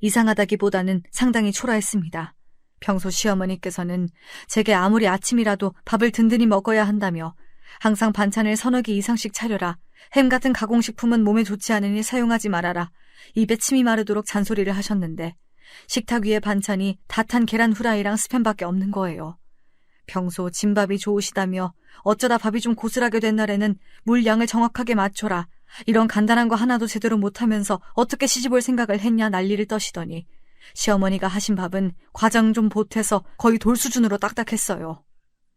이상하다기보다는 상당히 초라했습니다. 평소 시어머니께서는 제게 아무리 아침이라도 밥을 든든히 먹어야 한다며 항상 반찬을 3-4개 이상씩 차려라, 햄 같은 가공식품은 몸에 좋지 않으니 사용하지 말아라, 입에 침이 마르도록 잔소리를 하셨는데 식탁 위에 반찬이 다 탄 계란 후라이랑 스팸밖에 없는 거예요. 평소 진밥이 좋으시다며 어쩌다 밥이 좀 고슬하게 된 날에는 물 양을 정확하게 맞춰라, 이런 간단한 거 하나도 제대로 못하면서 어떻게 시집올 생각을 했냐 난리를 떠시더니 시어머니가 하신 밥은 과장 좀 보태서 거의 돌 수준으로 딱딱했어요.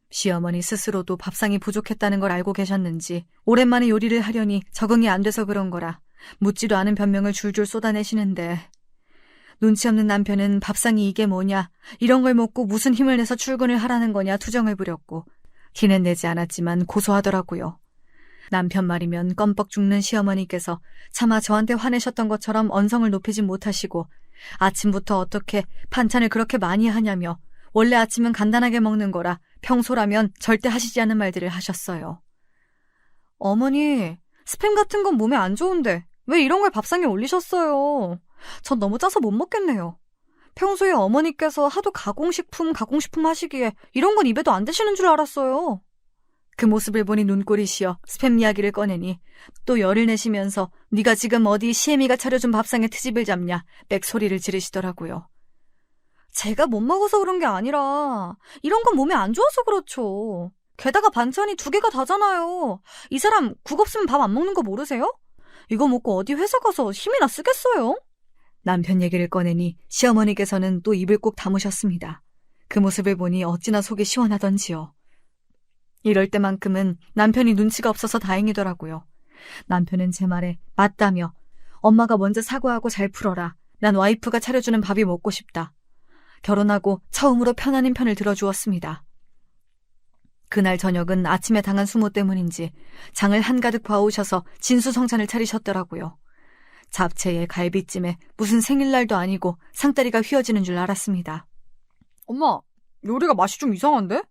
시어머니 스스로도 밥상이 부족했다는 걸 알고 계셨는지 오랜만에 요리를 하려니 적응이 안 돼서 그런 거라 묻지도 않은 변명을 줄줄 쏟아내시는데 눈치 없는 남편은 밥상이 이게 뭐냐, 이런 걸 먹고 무슨 힘을 내서 출근을 하라는 거냐 투정을 부렸고 티는 내지 않았지만 고소하더라고요. 남편 말이면 껌뻑 죽는 시어머니께서 차마 저한테 화내셨던 것처럼 언성을 높이진 못하시고 아침부터 어떻게 반찬을 그렇게 많이 하냐며 원래 아침은 간단하게 먹는 거라 평소라면 절대 하시지 않은 말들을 하셨어요. 어머니, 스팸 같은 건 몸에 안 좋은데 왜 이런 걸 밥상에 올리셨어요? 전 너무 짜서 못 먹겠네요. 평소에 어머니께서 하도 가공식품 하시기에 이런 건 입에도 안 드시는 줄 알았어요. 그 모습을 보니 눈꼴이 시어 스팸 이야기를 꺼내니 또 열을 내시면서 네가 지금 어디 시애미가 차려준 밥상에 트집을 잡냐 빽소리를 지르시더라고요. 제가 못 먹어서 그런 게 아니라 이런 건 몸에 안 좋아서 그렇죠. 게다가 반찬이 2개가 다잖아요. 이 사람 국 없으면 밥 안 먹는 거 모르세요? 이거 먹고 어디 회사 가서 힘이나 쓰겠어요? 남편 얘기를 꺼내니 시어머니께서는 또 입을 꼭 다무셨습니다. 그 모습을 보니 어찌나 속이 시원하던지요. 이럴 때만큼은 남편이 눈치가 없어서 다행이더라고요. 남편은 제 말에 맞다며 엄마가 먼저 사과하고 잘 풀어라. 난 와이프가 차려주는 밥이 먹고 싶다. 결혼하고 처음으로 편안한 편을 들어주었습니다. 그날 저녁은 아침에 당한 수모 때문인지 장을 한가득 봐오셔서 진수성찬을 차리셨더라고요. 잡채에 갈비찜에 무슨 생일날도 아니고 상다리가 휘어지는 줄 알았습니다. 엄마, 요리가 맛이 좀 이상한데?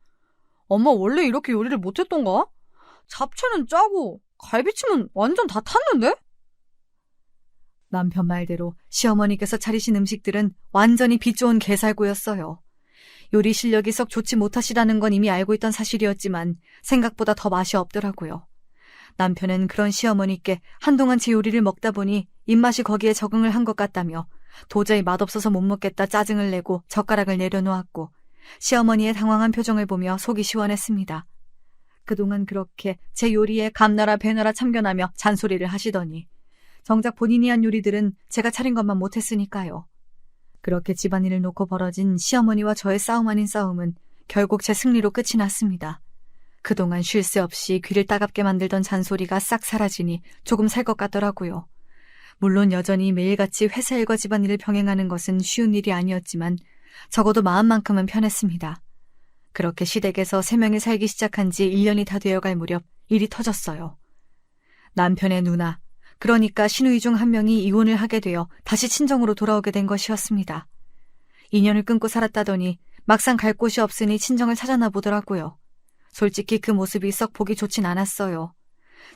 엄마 원래 이렇게 요리를 못했던가? 잡채는 짜고 갈비찜은 완전 다 탔는데? 남편 말대로 시어머니께서 차리신 음식들은 완전히 빛 좋은 게살구였어요. 요리 실력이 썩 좋지 못하시다는 건 이미 알고 있던 사실이었지만 생각보다 더 맛이 없더라고요. 남편은 그런 시어머니께 한동안 제 요리를 먹다 보니 입맛이 거기에 적응을 한 것 같다며 도저히 맛없어서 못 먹겠다 짜증을 내고 젓가락을 내려놓았고 시어머니의 당황한 표정을 보며 속이 시원했습니다. 그동안 그렇게 제 요리에 감나라 배나라 참견하며 잔소리를 하시더니 정작 본인이 한 요리들은 제가 차린 것만 못했으니까요. 그렇게 집안일을 놓고 벌어진 시어머니와 저의 싸움 아닌 싸움은 결국 제 승리로 끝이 났습니다. 그동안 쉴 새 없이 귀를 따갑게 만들던 잔소리가 싹 사라지니 조금 살 것 같더라고요. 물론 여전히 매일같이 회사 일과 집안일을 병행하는 것은 쉬운 일이 아니었지만 적어도 마음만큼은 편했습니다. 그렇게 시댁에서 3명이 살기 시작한 지 1년이 다 되어갈 무렵 일이 터졌어요. 남편의 누나, 그러니까 시누이 중 한 명이 이혼을 하게 되어 다시 친정으로 돌아오게 된 것이었습니다. 인연을 끊고 살았다더니 막상 갈 곳이 없으니 친정을 찾아나 보더라고요. 솔직히 그 모습이 썩 보기 좋진 않았어요.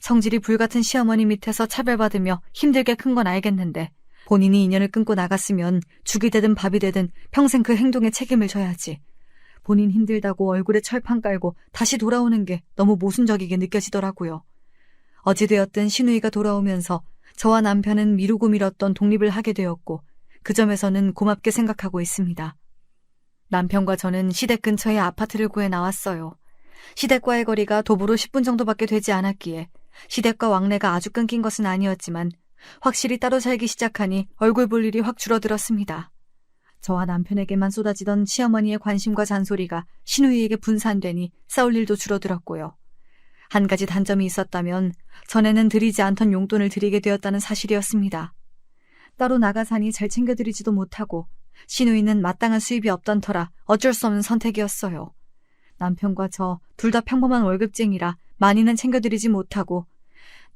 성질이 불같은 시어머니 밑에서 차별받으며 힘들게 큰 건 알겠는데 본인이 인연을 끊고 나갔으면 죽이 되든 밥이 되든 평생 그 행동에 책임을 져야지. 본인 힘들다고 얼굴에 철판 깔고 다시 돌아오는 게 너무 모순적이게 느껴지더라고요. 어찌되었든 시누이가 돌아오면서 저와 남편은 미루고 미뤘던 독립을 하게 되었고 그 점에서는 고맙게 생각하고 있습니다. 남편과 저는 시댁 근처에 아파트를 구해 나왔어요. 시댁과의 거리가 도보로 10분 정도밖에 되지 않았기에 시댁과 왕래가 아주 끊긴 것은 아니었지만 확실히 따로 살기 시작하니 얼굴 볼 일이 확 줄어들었습니다. 저와 남편에게만 쏟아지던 시어머니의 관심과 잔소리가 시누이에게 분산되니 싸울 일도 줄어들었고요. 한 가지 단점이 있었다면 전에는 드리지 않던 용돈을 드리게 되었다는 사실이었습니다. 따로 나가 사니 잘 챙겨드리지도 못하고 시누이는 마땅한 수입이 없던 터라 어쩔 수 없는 선택이었어요. 남편과 저 둘 다 평범한 월급쟁이라 많이는 챙겨드리지 못하고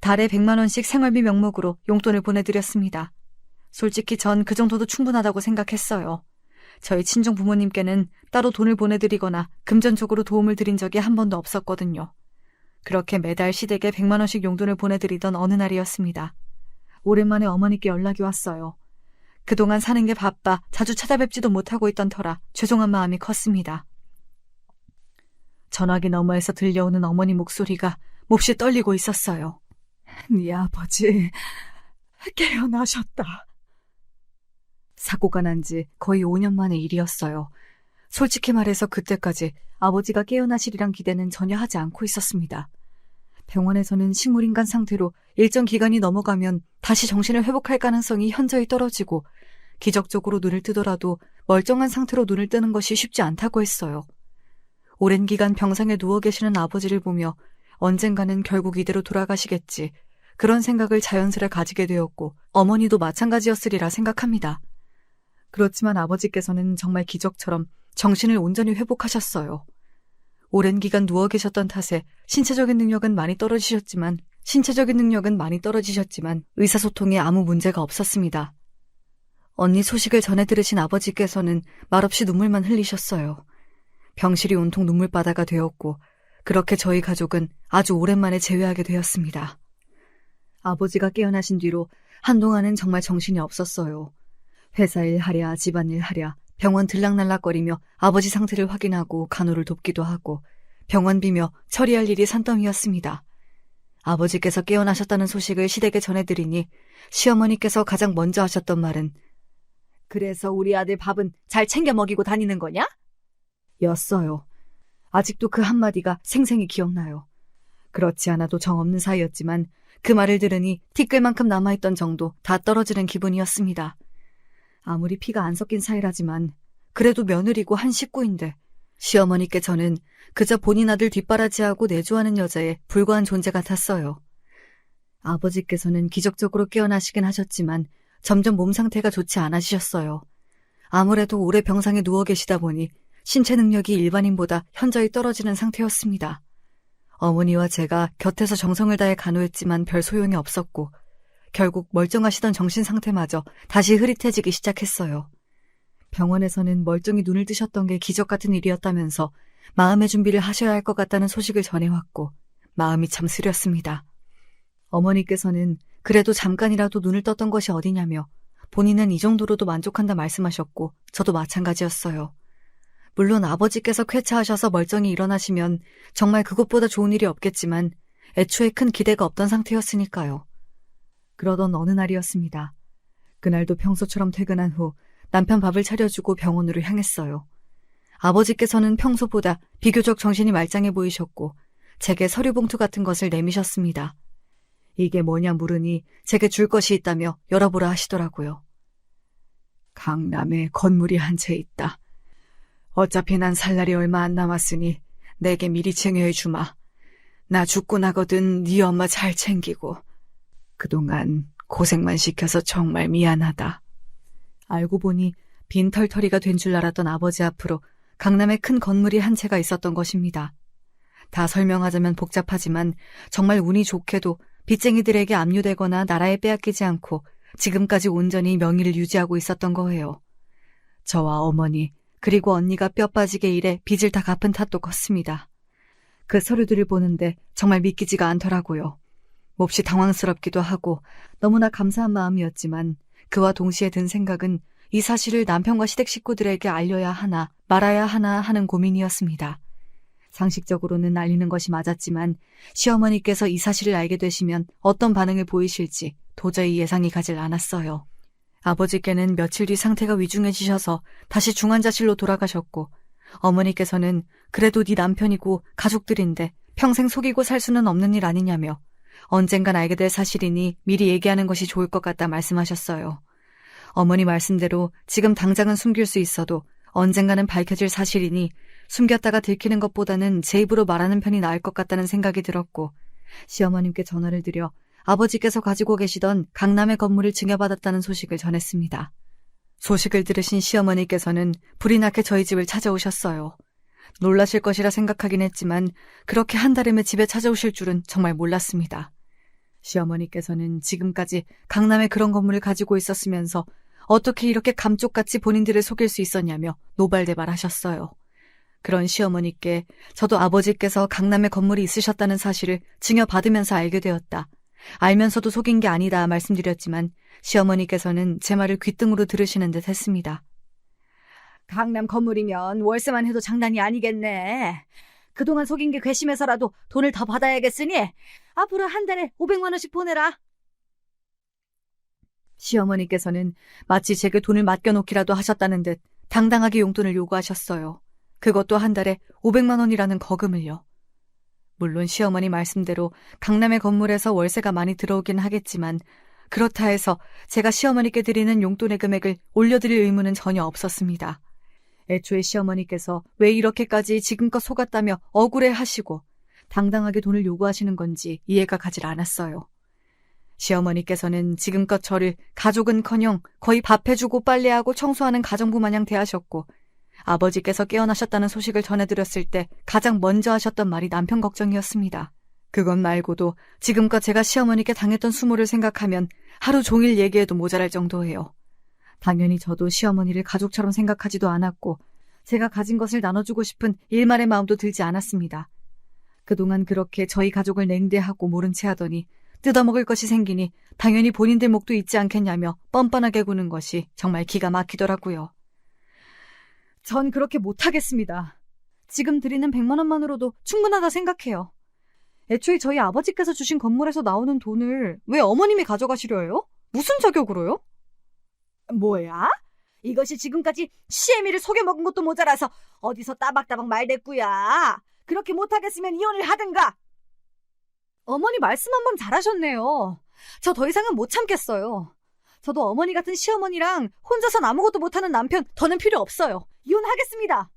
달에 100만 원씩 생활비 명목으로 용돈을 보내드렸습니다. 솔직히 전 그 정도도 충분하다고 생각했어요. 저희 친정 부모님께는 따로 돈을 보내드리거나 금전적으로 도움을 드린 적이 한 번도 없었거든요. 그렇게 매달 시댁에 100만 원씩 용돈을 보내드리던 어느 날이었습니다. 오랜만에 어머니께 연락이 왔어요. 그동안 사는 게 바빠 자주 찾아뵙지도 못하고 있던 터라 죄송한 마음이 컸습니다. 전화기 너머에서 들려오는 어머니 목소리가 몹시 떨리고 있었어요. 네 아버지 깨어나셨다. 사고가 난 지 거의 5년 만의 일이었어요. 솔직히 말해서 그때까지 아버지가 깨어나시리란 기대는 전혀 하지 않고 있었습니다. 병원에서는 식물인간 상태로 일정 기간이 넘어가면 다시 정신을 회복할 가능성이 현저히 떨어지고 기적적으로 눈을 뜨더라도 멀쩡한 상태로 눈을 뜨는 것이 쉽지 않다고 했어요. 오랜 기간 병상에 누워 계시는 아버지를 보며 언젠가는 결국 이대로 돌아가시겠지, 그런 생각을 자연스레 가지게 되었고 어머니도 마찬가지였으리라 생각합니다. 그렇지만 아버지께서는 정말 기적처럼 정신을 온전히 회복하셨어요. 오랜 기간 누워 계셨던 탓에 신체적인 능력은 많이 떨어지셨지만 의사소통에 아무 문제가 없었습니다. 언니 소식을 전해 들으신 아버지께서는 말없이 눈물만 흘리셨어요. 병실이 온통 눈물바다가 되었고 그렇게 저희 가족은 아주 오랜만에 재회하게 되었습니다. 아버지가 깨어나신 뒤로 한동안은 정말 정신이 없었어요. 회사일 하랴 집안일 하랴 병원 들락날락거리며 아버지 상태를 확인하고 간호를 돕기도 하고 병원비며 처리할 일이 산더미였습니다. 아버지께서 깨어나셨다는 소식을 시댁에 전해드리니 시어머니께서 가장 먼저 하셨던 말은 그래서 우리 아들 밥은 잘 챙겨 먹이고 다니는 거냐? 였어요. 아직도 그 한마디가 생생히 기억나요. 그렇지 않아도 정없는 사이였지만 그 말을 들으니 티끌만큼 남아있던 정도 다 떨어지는 기분이었습니다. 아무리 피가 안 섞인 사이라지만 그래도 며느리고 한 식구인데 시어머니께서는 그저 본인 아들 뒷바라지하고 내조하는 여자에 불과한 존재 같았어요. 아버지께서는 기적적으로 깨어나시긴 하셨지만 점점 몸 상태가 좋지 않아지셨어요. 아무래도 오래 병상에 누워 계시다 보니 신체 능력이 일반인보다 현저히 떨어지는 상태였습니다. 어머니와 제가 곁에서 정성을 다해 간호했지만 별 소용이 없었고 결국 멀쩡하시던 정신 상태마저 다시 흐릿해지기 시작했어요. 병원에서는 멀쩡히 눈을 뜨셨던 게 기적 같은 일이었다면서 마음의 준비를 하셔야 할 것 같다는 소식을 전해왔고 마음이 참 쓰렸습니다. 어머니께서는 그래도 잠깐이라도 눈을 떴던 것이 어디냐며 본인은 이 정도로도 만족한다 말씀하셨고 저도 마찬가지였어요. 물론 아버지께서 쾌차하셔서 멀쩡히 일어나시면 정말 그것보다 좋은 일이 없겠지만 애초에 큰 기대가 없던 상태였으니까요. 그러던 어느 날이었습니다. 그날도 평소처럼 퇴근한 후 남편 밥을 차려주고 병원으로 향했어요. 아버지께서는 평소보다 비교적 정신이 말짱해 보이셨고 제게 서류 봉투 같은 것을 내미셨습니다. 이게 뭐냐 물으니 제게 줄 것이 있다며 열어보라 하시더라고요. 강남에 건물이 한 채 있다. 어차피 난 살 날이 얼마 안 남았으니 내게 미리 증여해 주마. 나 죽고 나거든 네 엄마 잘 챙기고. 그동안 고생만 시켜서 정말 미안하다. 알고 보니 빈털터리가 된 줄 알았던 아버지 앞으로 강남에 큰 건물이 한 채가 있었던 것입니다. 다 설명하자면 복잡하지만 정말 운이 좋게도 빚쟁이들에게 압류되거나 나라에 빼앗기지 않고 지금까지 온전히 명의를 유지하고 있었던 거예요. 저와 어머니 그리고 언니가 뼈 빠지게 일해 빚을 다 갚은 탓도 컸습니다. 그 서류들을 보는데 정말 믿기지가 않더라고요. 몹시 당황스럽기도 하고 너무나 감사한 마음이었지만 그와 동시에 든 생각은 이 사실을 남편과 시댁 식구들에게 알려야 하나 말아야 하나 하는 고민이었습니다. 상식적으로는 알리는 것이 맞았지만 시어머니께서 이 사실을 알게 되시면 어떤 반응을 보이실지 도저히 예상이 가질 않았어요. 아버지께는 며칠 뒤 상태가 위중해지셔서 다시 중환자실로 돌아가셨고 어머니께서는 그래도 네 남편이고 가족들인데 평생 속이고 살 수는 없는 일 아니냐며 언젠간 알게 될 사실이니 미리 얘기하는 것이 좋을 것 같다 말씀하셨어요. 어머니 말씀대로 지금 당장은 숨길 수 있어도 언젠가는 밝혀질 사실이니 숨겼다가 들키는 것보다는 제 입으로 말하는 편이 나을 것 같다는 생각이 들었고 시어머님께 전화를 드려 아버지께서 가지고 계시던 강남의 건물을 증여받았다는 소식을 전했습니다. 소식을 들으신 시어머니께서는 불이 나게 저희 집을 찾아오셨어요. 놀라실 것이라 생각하긴 했지만 그렇게 한달음에 집에 찾아오실 줄은 정말 몰랐습니다. 시어머니께서는 지금까지 강남에 그런 건물을 가지고 있었으면서 어떻게 이렇게 감쪽같이 본인들을 속일 수 있었냐며 노발대발하셨어요. 그런 시어머니께 저도 아버지께서 강남에 건물이 있으셨다는 사실을 증여받으면서 알게 되었다. 알면서도 속인 게 아니다 말씀드렸지만 시어머니께서는 제 말을 귓등으로 들으시는 듯 했습니다. 강남 건물이면 월세만 해도 장난이 아니겠네. 그동안 속인 게 괘씸해서라도 돈을 더 받아야겠으니 앞으로 한 달에 500만 원씩 보내라. 시어머니께서는 마치 제게 돈을 맡겨놓기라도 하셨다는 듯 당당하게 용돈을 요구하셨어요. 그것도 한 달에 500만 원이라는 거금을요. 물론 시어머니 말씀대로 강남의 건물에서 월세가 많이 들어오긴 하겠지만 그렇다 해서 제가 시어머니께 드리는 용돈의 금액을 올려드릴 의무는 전혀 없었습니다. 애초에 시어머니께서 왜 이렇게까지 지금껏 속았다며 억울해하시고 당당하게 돈을 요구하시는 건지 이해가 가질 않았어요. 시어머니께서는 지금껏 저를 가족은커녕 거의 밥해주고 빨래하고 청소하는 가정부 마냥 대하셨고 아버지께서 깨어나셨다는 소식을 전해드렸을 때 가장 먼저 하셨던 말이 남편 걱정이었습니다. 그것 말고도 지금껏 제가 시어머니께 당했던 수모를 생각하면 하루 종일 얘기해도 모자랄 정도예요. 당연히 저도 시어머니를 가족처럼 생각하지도 않았고 제가 가진 것을 나눠주고 싶은 일말의 마음도 들지 않았습니다. 그동안 그렇게 저희 가족을 냉대하고 모른 채 하더니 뜯어먹을 것이 생기니 당연히 본인들 목도 있지 않겠냐며 뻔뻔하게 구는 것이 정말 기가 막히더라고요. 전 그렇게 못하겠습니다. 지금 드리는 100만 원만으로도 충분하다 생각해요. 애초에 저희 아버지께서 주신 건물에서 나오는 돈을 왜 어머님이 가져가시려 해요? 무슨 자격으로요? 뭐야? 이것이 지금까지 시애미를 속여먹은 것도 모자라서 어디서 따박따박 말댔구야. 그렇게 못하겠으면 이혼을 하든가. 어머니 말씀 한번 잘하셨네요. 저 더 이상은 못 참겠어요. 저도 어머니 같은 시어머니랑 혼자선 아무것도 못하는 남편 더는 필요 없어요. 이혼하겠습니다.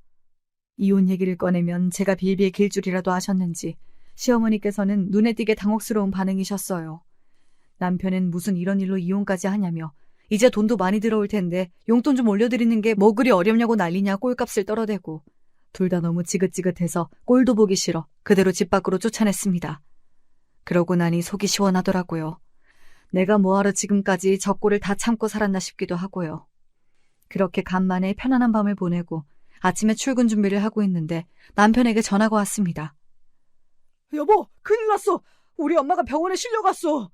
이혼 얘기를 꺼내면 제가 빌빌 길 줄이라도 아셨는지 시어머니께서는 눈에 띄게 당혹스러운 반응이셨어요. 남편은 무슨 이런 일로 이혼까지 하냐며 이제 돈도 많이 들어올 텐데 용돈 좀 올려드리는 게 뭐 그리 어렵냐고 난리냐 꼴값을 떨어대고 둘 다 너무 지긋지긋해서 꼴도 보기 싫어 그대로 집 밖으로 쫓아냈습니다. 그러고 나니 속이 시원하더라고요. 내가 뭐하러 지금까지 저 꼴을 다 참고 살았나 싶기도 하고요. 그렇게 간만에 편안한 밤을 보내고 아침에 출근 준비를 하고 있는데 남편에게 전화가 왔습니다. 여보, 큰일 났어. 우리 엄마가 병원에 실려갔어.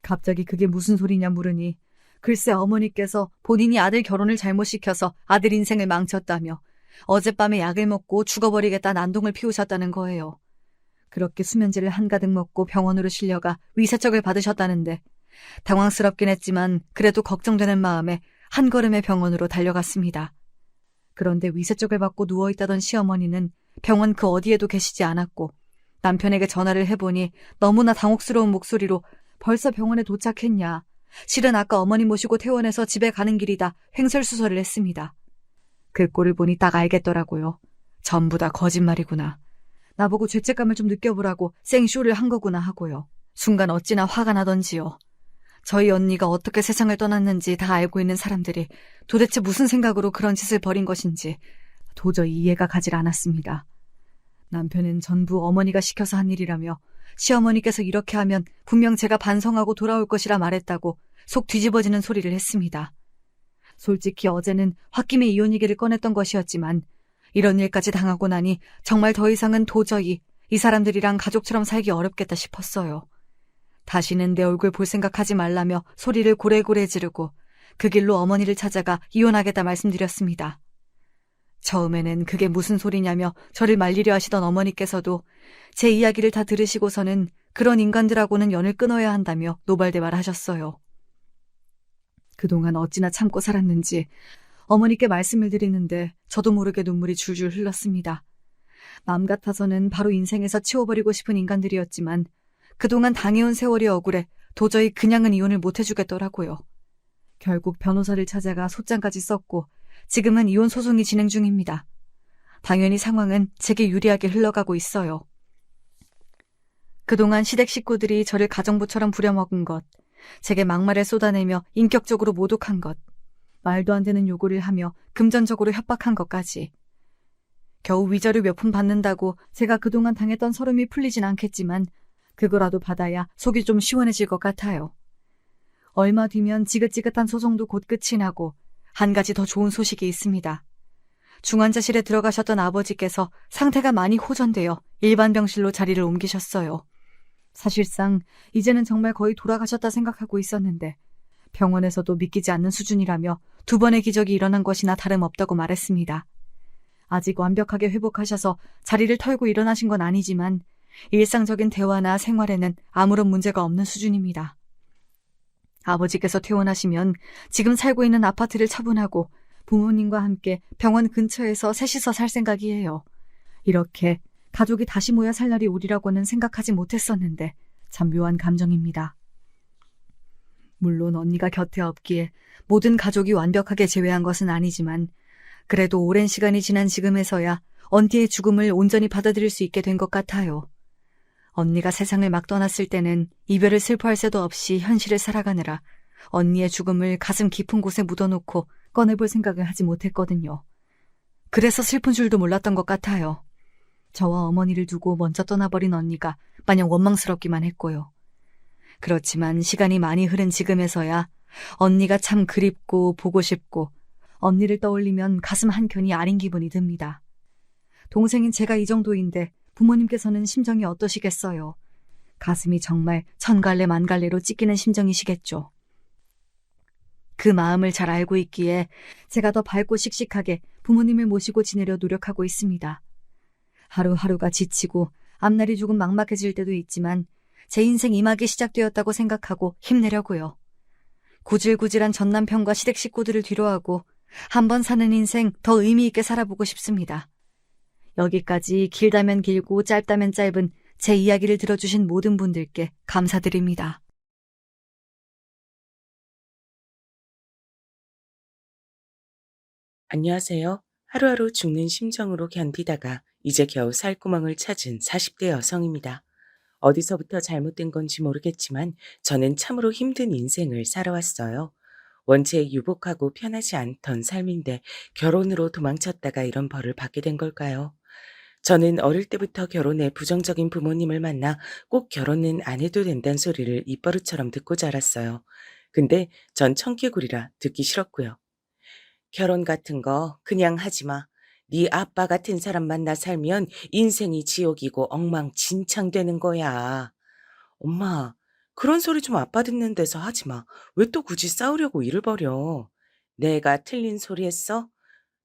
갑자기 그게 무슨 소리냐 물으니 글쎄 어머니께서 본인이 아들 결혼을 잘못 시켜서 아들 인생을 망쳤다며 어젯밤에 약을 먹고 죽어버리겠다 난동을 피우셨다는 거예요. 그렇게 수면제를 한가득 먹고 병원으로 실려가 위세척을 받으셨다는데 당황스럽긴 했지만 그래도 걱정되는 마음에 한 걸음에 병원으로 달려갔습니다. 그런데 위세척을 받고 누워있다던 시어머니는 병원 그 어디에도 계시지 않았고 남편에게 전화를 해보니 너무나 당혹스러운 목소리로 벌써 병원에 도착했냐. 실은 아까 어머니 모시고 퇴원해서 집에 가는 길이다. 횡설수설을 했습니다. 그 꼴을 보니 딱 알겠더라고요. 전부 다 거짓말이구나. 나보고 죄책감을 좀 느껴보라고 생쇼를 한 거구나 하고요. 순간 어찌나 화가 나던지요. 저희 언니가 어떻게 세상을 떠났는지 다 알고 있는 사람들이 도대체 무슨 생각으로 그런 짓을 벌인 것인지 도저히 이해가 가질 않았습니다. 남편은 전부 어머니가 시켜서 한 일이라며 시어머니께서 이렇게 하면 분명 제가 반성하고 돌아올 것이라 말했다고 속 뒤집어지는 소리를 했습니다. 솔직히 어제는 홧김에 이혼 얘기를 꺼냈던 것이었지만 이런 일까지 당하고 나니 정말 더 이상은 도저히 이 사람들이랑 가족처럼 살기 어렵겠다 싶었어요. 다시는 내 얼굴 볼 생각하지 말라며 소리를 고래고래 지르고 그 길로 어머니를 찾아가 이혼하겠다 말씀드렸습니다. 처음에는 그게 무슨 소리냐며 저를 말리려 하시던 어머니께서도 제 이야기를 다 들으시고서는 그런 인간들하고는 연을 끊어야 한다며 노발대발하셨어요. 그동안 어찌나 참고 살았는지 어머니께 말씀을 드리는데 저도 모르게 눈물이 줄줄 흘렀습니다. 맘 같아서는 바로 인생에서 치워버리고 싶은 인간들이었지만 그동안 당해온 세월이 억울해 도저히 그냥은 이혼을 못 해주겠더라고요. 결국 변호사를 찾아가 소장까지 썼고 지금은 이혼 소송이 진행 중입니다. 당연히 상황은 제게 유리하게 흘러가고 있어요. 그동안 시댁 식구들이 저를 가정부처럼 부려먹은 것, 제게 막말을 쏟아내며 인격적으로 모독한 것, 말도 안 되는 요구를 하며 금전적으로 협박한 것까지. 겨우 위자료 몇 푼 받는다고 제가 그동안 당했던 서름이 풀리진 않겠지만 그거라도 받아야 속이 좀 시원해질 것 같아요. 얼마 뒤면 지긋지긋한 소송도 곧 끝이 나고 한 가지 더 좋은 소식이 있습니다. 중환자실에 들어가셨던 아버지께서 상태가 많이 호전되어 일반 병실로 자리를 옮기셨어요. 사실상 이제는 정말 거의 돌아가셨다 생각하고 있었는데 병원에서도 믿기지 않는 수준이라며 2번의 기적이 일어난 것이나 다름없다고 말했습니다. 아직 완벽하게 회복하셔서 자리를 털고 일어나신 건 아니지만 일상적인 대화나 생활에는 아무런 문제가 없는 수준입니다. 아버지께서 퇴원하시면 지금 살고 있는 아파트를 처분하고 부모님과 함께 병원 근처에서 셋이서 살 생각이에요. 이렇게 가족이 다시 모여 살 날이 오리라고는 생각하지 못했었는데 참 묘한 감정입니다. 물론 언니가 곁에 없기에 모든 가족이 완벽하게 제외한 것은 아니지만 그래도 오랜 시간이 지난 지금에서야 언니의 죽음을 온전히 받아들일 수 있게 된 것 같아요. 언니가 세상을 막 떠났을 때는 이별을 슬퍼할 새도 없이 현실을 살아가느라 언니의 죽음을 가슴 깊은 곳에 묻어놓고 꺼내볼 생각을 하지 못했거든요. 그래서 슬픈 줄도 몰랐던 것 같아요. 저와 어머니를 두고 먼저 떠나버린 언니가 마냥 원망스럽기만 했고요. 그렇지만 시간이 많이 흐른 지금에서야 언니가 참 그립고 보고 싶고 언니를 떠올리면 가슴 한켠이 아린 기분이 듭니다. 동생인 제가 이 정도인데 부모님께서는 심정이 어떠시겠어요? 가슴이 정말 천갈래 만갈래로 찢기는 심정이시겠죠. 그 마음을 잘 알고 있기에 제가 더 밝고 씩씩하게 부모님을 모시고 지내려 노력하고 있습니다. 하루하루가 지치고 앞날이 조금 막막해질 때도 있지만 제 인생 이막이 시작되었다고 생각하고 힘내려고요. 구질구질한 전남편과 시댁 식구들을 뒤로하고 한번 사는 인생 더 의미 있게 살아보고 싶습니다. 여기까지 길다면 길고 짧다면 짧은 제 이야기를 들어주신 모든 분들께 감사드립니다. 안녕하세요. 하루하루 죽는 심정으로 견디다가 이제 겨우 살구멍을 찾은 40대 여성입니다. 어디서부터 잘못된 건지 모르겠지만 저는 참으로 힘든 인생을 살아왔어요. 원체 유복하고 편하지 않던 삶인데 결혼으로 도망쳤다가 이런 벌을 받게 된 걸까요? 저는 어릴 때부터 결혼에 부정적인 부모님을 만나 꼭 결혼은 안 해도 된다는 소리를 입버릇처럼 듣고 자랐어요. 근데 전 청개구리라 듣기 싫었고요. 결혼 같은 거 그냥 하지 마. 네 아빠 같은 사람 만나 살면 인생이 지옥이고 엉망진창 되는 거야. 엄마, 그런 소리 좀 아빠 듣는 데서 하지 마. 왜 또 굳이 싸우려고 일을 벌여? 내가 틀린 소리 했어?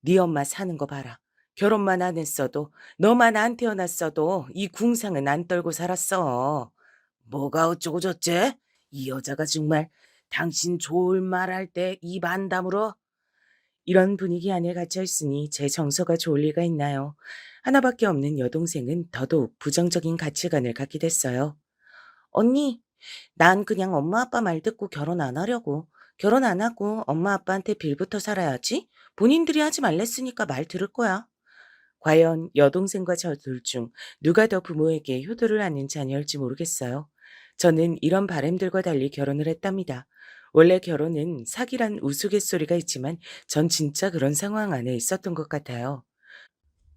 네 엄마 사는 거 봐라. 결혼만 안 했어도, 너만 안 태어났어도 이 궁상은 안 떨고 살았어. 뭐가 어쩌고 저째? 이 여자가 정말 당신 좋을 말할 때 입 안 다물어? 이런 분위기 안에 갇혀 있으니 제 정서가 좋을 리가 있나요? 하나밖에 없는 여동생은 더더욱 부정적인 가치관을 갖게 됐어요. 언니, 난 그냥 엄마 아빠 말 듣고 결혼 안 하려고. 결혼 안 하고 엄마 아빠한테 빌부터 살아야지. 본인들이 하지 말랬으니까 말 들을 거야. 과연 여동생과 저 둘 중 누가 더 부모에게 효도를 하는 자녀일지 모르겠어요. 저는 이런 바람들과 달리 결혼을 했답니다. 원래 결혼은 사기란 우스갯소리가 있지만 전 진짜 그런 상황 안에 있었던 것 같아요.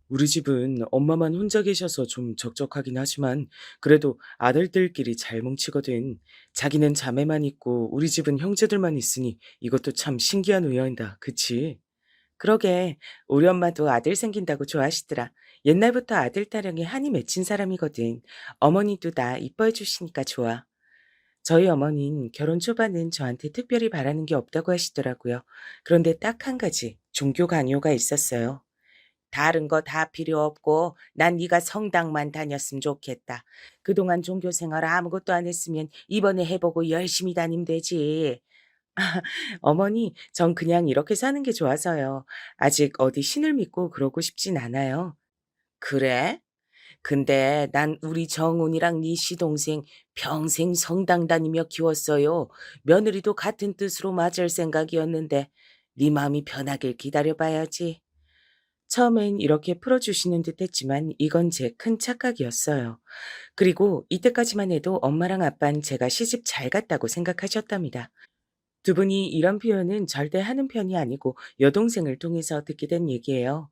우리 집은 엄마만 혼자 계셔서 좀 적적하긴 하지만 그래도 아들들끼리 잘 뭉치거든. 자기는 자매만 있고 우리 집은 형제들만 있으니 이것도 참 신기한 우연이다. 그치? 그러게 우리 엄마도 아들 생긴다고 좋아하시더라. 옛날부터 아들 타령에 한이 맺힌 사람이거든. 어머니도 나 이뻐해 주시니까 좋아. 저희 어머니는 결혼 초반엔 저한테 특별히 바라는 게 없다고 하시더라고요. 그런데 딱 한 가지 종교 강요가 있었어요. 다른 거 다 필요 없고 난 네가 성당만 다녔으면 좋겠다. 그동안 종교 생활 아무것도 안 했으면 이번에 해보고 열심히 다니면 되지. 어머니, 전 그냥 이렇게 사는 게 좋아서요. 아직 어디 신을 믿고 그러고 싶진 않아요. 그래? 근데 난 우리 정훈이랑 네 시동생 평생 성당 다니며 키웠어요. 며느리도 같은 뜻으로 맞을 생각이었는데 네 마음이 편하길 기다려봐야지. 처음엔 이렇게 풀어주시는 듯 했지만 이건 제 큰 착각이었어요. 그리고 이때까지만 해도 엄마랑 아빠는 제가 시집 잘 갔다고 생각하셨답니다. 두 분이 이런 표현은 절대 하는 편이 아니고 여동생을 통해서 듣게 된 얘기예요.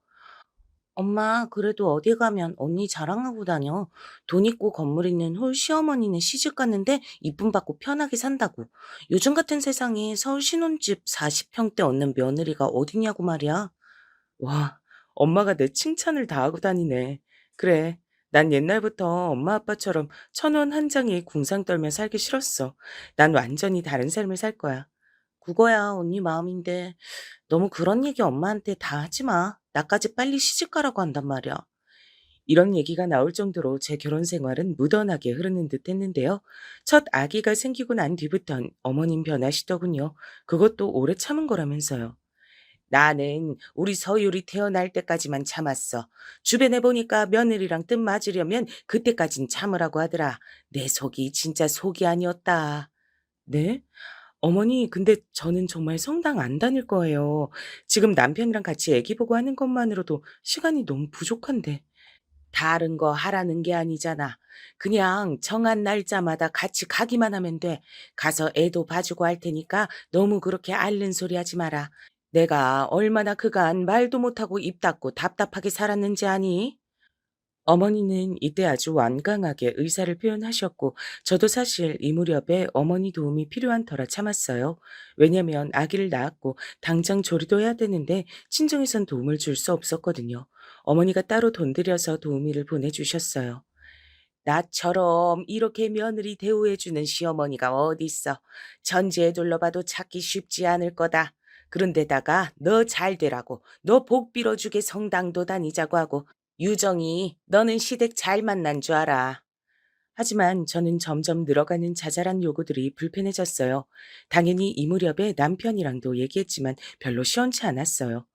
엄마, 그래도 어디 가면 언니 자랑하고 다녀. 돈 있고 건물 있는 홀 시어머니는 시집 갔는데 이쁨 받고 편하게 산다고. 요즘 같은 세상에 서울 신혼집 40평대 얻는 며느리가 어디냐고 말이야. 와, 엄마가 내 칭찬을 다 하고 다니네. 그래, 난 옛날부터 엄마 아빠처럼 천원 한 장에 궁상 떨며 살기 싫었어. 난 완전히 다른 삶을 살 거야. 그거야 언니 마음인데 너무 그런 얘기 엄마한테 다 하지 마. 나까지 빨리 시집 가라고 한단 말이야. 이런 얘기가 나올 정도로 제 결혼 생활은 무던하게 흐르는 듯 했는데요. 첫 아기가 생기고 난 뒤부턴 어머님 변하시더군요. 그것도 오래 참은 거라면서요. 나는 우리 서율이 태어날 때까지만 참았어. 주변에 보니까 며느리랑 뜻 맞으려면 그때까진 참으라고 하더라. 내 속이 진짜 속이 아니었다. 네? 어머니, 근데 저는 정말 성당 안 다닐 거예요. 지금 남편이랑 같이 애기 보고 하는 것만으로도 시간이 너무 부족한데. 다른 거 하라는 게 아니잖아. 그냥 정한 날짜마다 같이 가기만 하면 돼. 가서 애도 봐주고 할 테니까 너무 그렇게 앓는 소리 하지 마라. 내가 얼마나 그간 말도 못하고 입 닫고 답답하게 살았는지 아니? 어머니는 이때 아주 완강하게 의사를 표현하셨고 저도 사실 이 무렵에 어머니 도움이 필요한 터라 참았어요. 왜냐면 아기를 낳았고 당장 조리도 해야 되는데 친정에선 도움을 줄 수 없었거든요. 어머니가 따로 돈 들여서 도우미를 보내주셨어요. 나처럼 이렇게 며느리 대우해주는 시어머니가 어딨어. 전지에 둘러봐도 찾기 쉽지 않을 거다. 그런데다가 너 잘 되라고 너 복 빌어주게 성당도 다니자고 하고 유정이 너는 시댁 잘 만난 줄 알아. 하지만 저는 점점 늘어가는 자잘한 요구들이 불편해졌어요. 당연히 이 무렵에 남편이랑도 얘기했지만 별로 시원치 않았어요.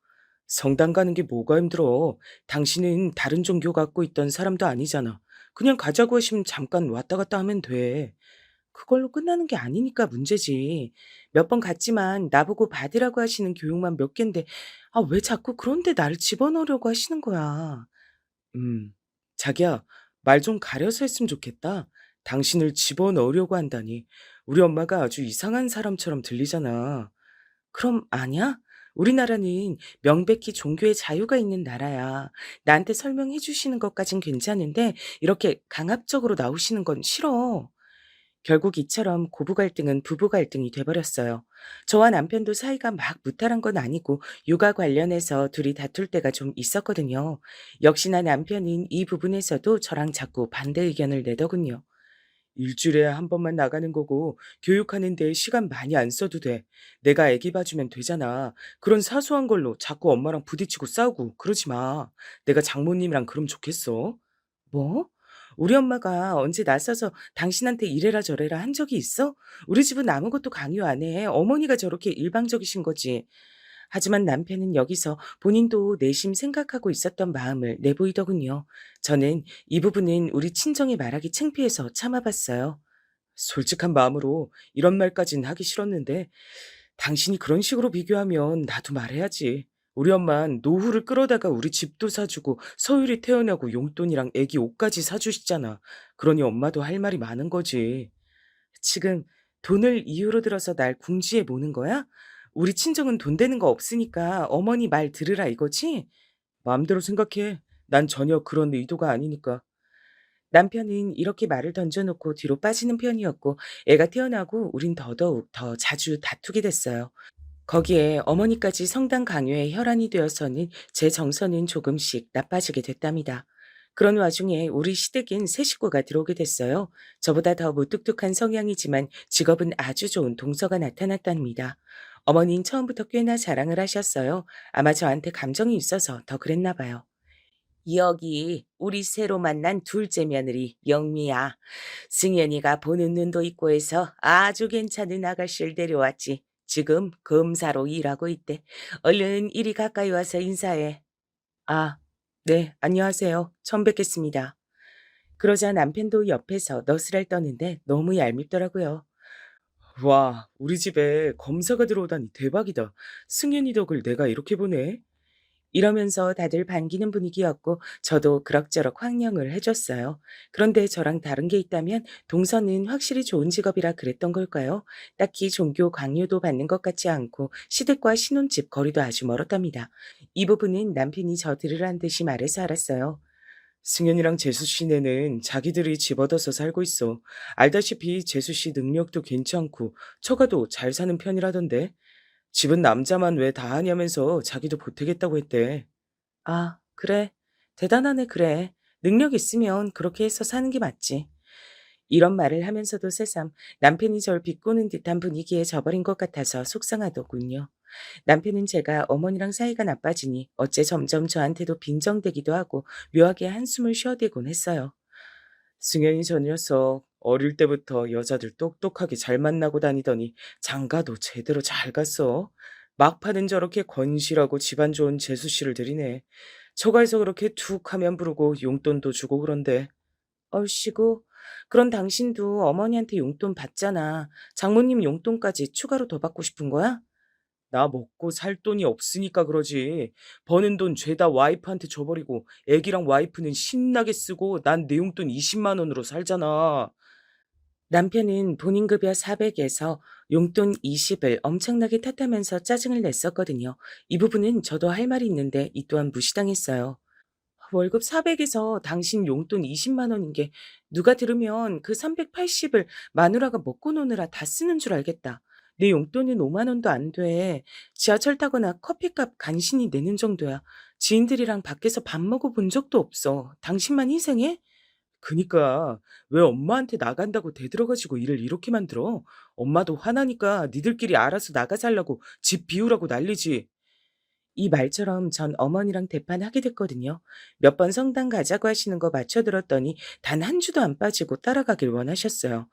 성당 가는 게 뭐가 힘들어. 당신은 다른 종교 갖고 있던 사람도 아니잖아. 그냥 가자고 하시면 잠깐 왔다 갔다 하면 돼. 그걸로 끝나는 게 아니니까 문제지. 몇 번 갔지만 나보고 받으라고 하시는 교육만 몇 갠데, 왜 자꾸 그런데 나를 집어넣으려고 하시는 거야. 음, 자기야, 말 좀 가려서 했으면 좋겠다. 당신을 집어넣으려고 한다니. 우리 엄마가 아주 이상한 사람처럼 들리잖아. 그럼 아냐? 우리나라는 명백히 종교의 자유가 있는 나라야. 나한테 설명해 주시는 것까진 괜찮은데 이렇게 강압적으로 나오시는 건 싫어. 결국 이처럼 고부 갈등은 부부 갈등이 돼버렸어요. 저와 남편도 사이가 막 무탈한 건 아니고 육아 관련해서 둘이 다툴 때가 좀 있었거든요. 역시나 남편은 이 부분에서도 저랑 자꾸 반대 의견을 내더군요. 일주일에 한 번만 나가는 거고 교육하는 데 시간 많이 안 써도 돼. 내가 애기 봐주면 되잖아. 그런 사소한 걸로 자꾸 엄마랑 부딪히고 싸우고 그러지 마. 내가 장모님이랑 그럼 좋겠어. 뭐? 우리 엄마가 언제 나서서 당신한테 이래라 저래라 한 적이 있어? 우리 집은 아무것도 강요 안 해. 어머니가 저렇게 일방적이신 거지. 하지만 남편은 여기서 본인도 내심 생각하고 있었던 마음을 내보이더군요. 저는 이 부분은 우리 친정에 말하기 창피해서 참아봤어요. 솔직한 마음으로 이런 말까진 하기 싫었는데 당신이 그런 식으로 비교하면 나도 말해야지. 우리 엄만 노후를 끌어다가 우리 집도 사주고 서율이 태어나고 용돈이랑 애기 옷까지 사주시잖아. 그러니 엄마도 할 말이 많은 거지. 지금 돈을 이유로 들어서 날 궁지에 모는 거야? 우리 친정은 돈 되는 거 없으니까 어머니 말 들으라 이거지? 마음대로 생각해. 난 전혀 그런 의도가 아니니까. 남편은 이렇게 말을 던져놓고 뒤로 빠지는 편이었고 애가 태어나고 우린 더더욱 더 자주 다투게 됐어요. 거기에 어머니까지 성당 강요에 혈안이 되어서는 제 정서는 조금씩 나빠지게 됐답니다. 그런 와중에 우리 시댁인 새 식구가 들어오게 됐어요. 저보다 더 무뚝뚝한 성향이지만 직업은 아주 좋은 동서가 나타났답니다. 어머니는 처음부터 꽤나 자랑을 하셨어요. 아마 저한테 감정이 있어서 더 그랬나 봐요. 여기 우리 새로 만난 둘째 며느리 영미야. 승현이가 보는 눈도 있고 해서 아주 괜찮은 아가씨를 데려왔지. 지금 검사로 일하고 있대. 얼른 이리 가까이 와서 인사해. 아, 네, 안녕하세요. 처음 뵙겠습니다. 그러자 남편도 옆에서 너스레를 떠는데 너무 얄밉더라고요. 와, 우리 집에 검사가 들어오다니 대박이다. 승윤이 덕을 내가 이렇게 보네. 이러면서 다들 반기는 분위기였고 저도 그럭저럭 환영을 해줬어요. 그런데 저랑 다른 게 있다면 동서는 확실히 좋은 직업이라 그랬던 걸까요? 딱히 종교 강요도 받는 것 같지 않고 시댁과 신혼집 거리도 아주 멀었답니다. 이 부분은 남편이 저 들으란 듯이 말해서 알았어요. 승현이랑 재수 씨네는 자기들이 집 얻어서 살고 있어. 알다시피 재수 씨 능력도 괜찮고 처가도 잘 사는 편이라던데. 집은 남자만 왜 다 하냐면서 자기도 보태겠다고 했대. 아, 그래. 대단하네, 그래. 능력 있으면 그렇게 해서 사는 게 맞지. 이런 말을 하면서도 새삼 남편이 절 비꼬는 듯한 분위기에 져버린 것 같아서 속상하더군요. 남편은 제가 어머니랑 사이가 나빠지니 어째 점점 저한테도 빈정대기도 하고 묘하게 한숨을 쉬어대곤 했어요. 승현이 저 녀석 어릴 때부터 여자들 똑똑하게 잘 만나고 다니더니 장가도 제대로 잘 갔어. 막판은 저렇게 건실하고 집안 좋은 재수 씨를 들이네. 처가에서 그렇게 툭 하면 부르고 용돈도 주고 그런데. 얼씨구, 그런 당신도 어머니한테 용돈 받잖아. 장모님 용돈까지 추가로 더 받고 싶은 거야? 나 먹고 살 돈이 없으니까 그러지. 버는 돈 죄다 와이프한테 줘버리고 애기랑 와이프는 신나게 쓰고 난 내 용돈 20만 원으로 살잖아. 남편은 본인 급여 400에서 용돈 20을 엄청나게 탓하면서 짜증을 냈었거든요. 이 부분은 저도 할 말이 있는데 이 또한 무시당했어요. 월급 400에서 당신 용돈 20만 원인 게 누가 들으면 그 380을 마누라가 먹고 노느라 다 쓰는 줄 알겠다. 내 용돈은 5만 원도 안 돼. 지하철 타거나 커피값 간신히 내는 정도야. 지인들이랑 밖에서 밥 먹어 본 적도 없어. 당신만 희생해? 그니까 왜 엄마한테 나간다고 대들어가지고 일을 이렇게 만들어? 엄마도 화나니까 니들끼리 알아서 나가 살라고 집 비우라고 난리지. 이 말처럼 전 어머니랑 대판하게 됐거든요. 몇 번 성당 가자고 하시는 거 맞춰들었더니 단 한 주도 안 빠지고 따라가길 원하셨어요.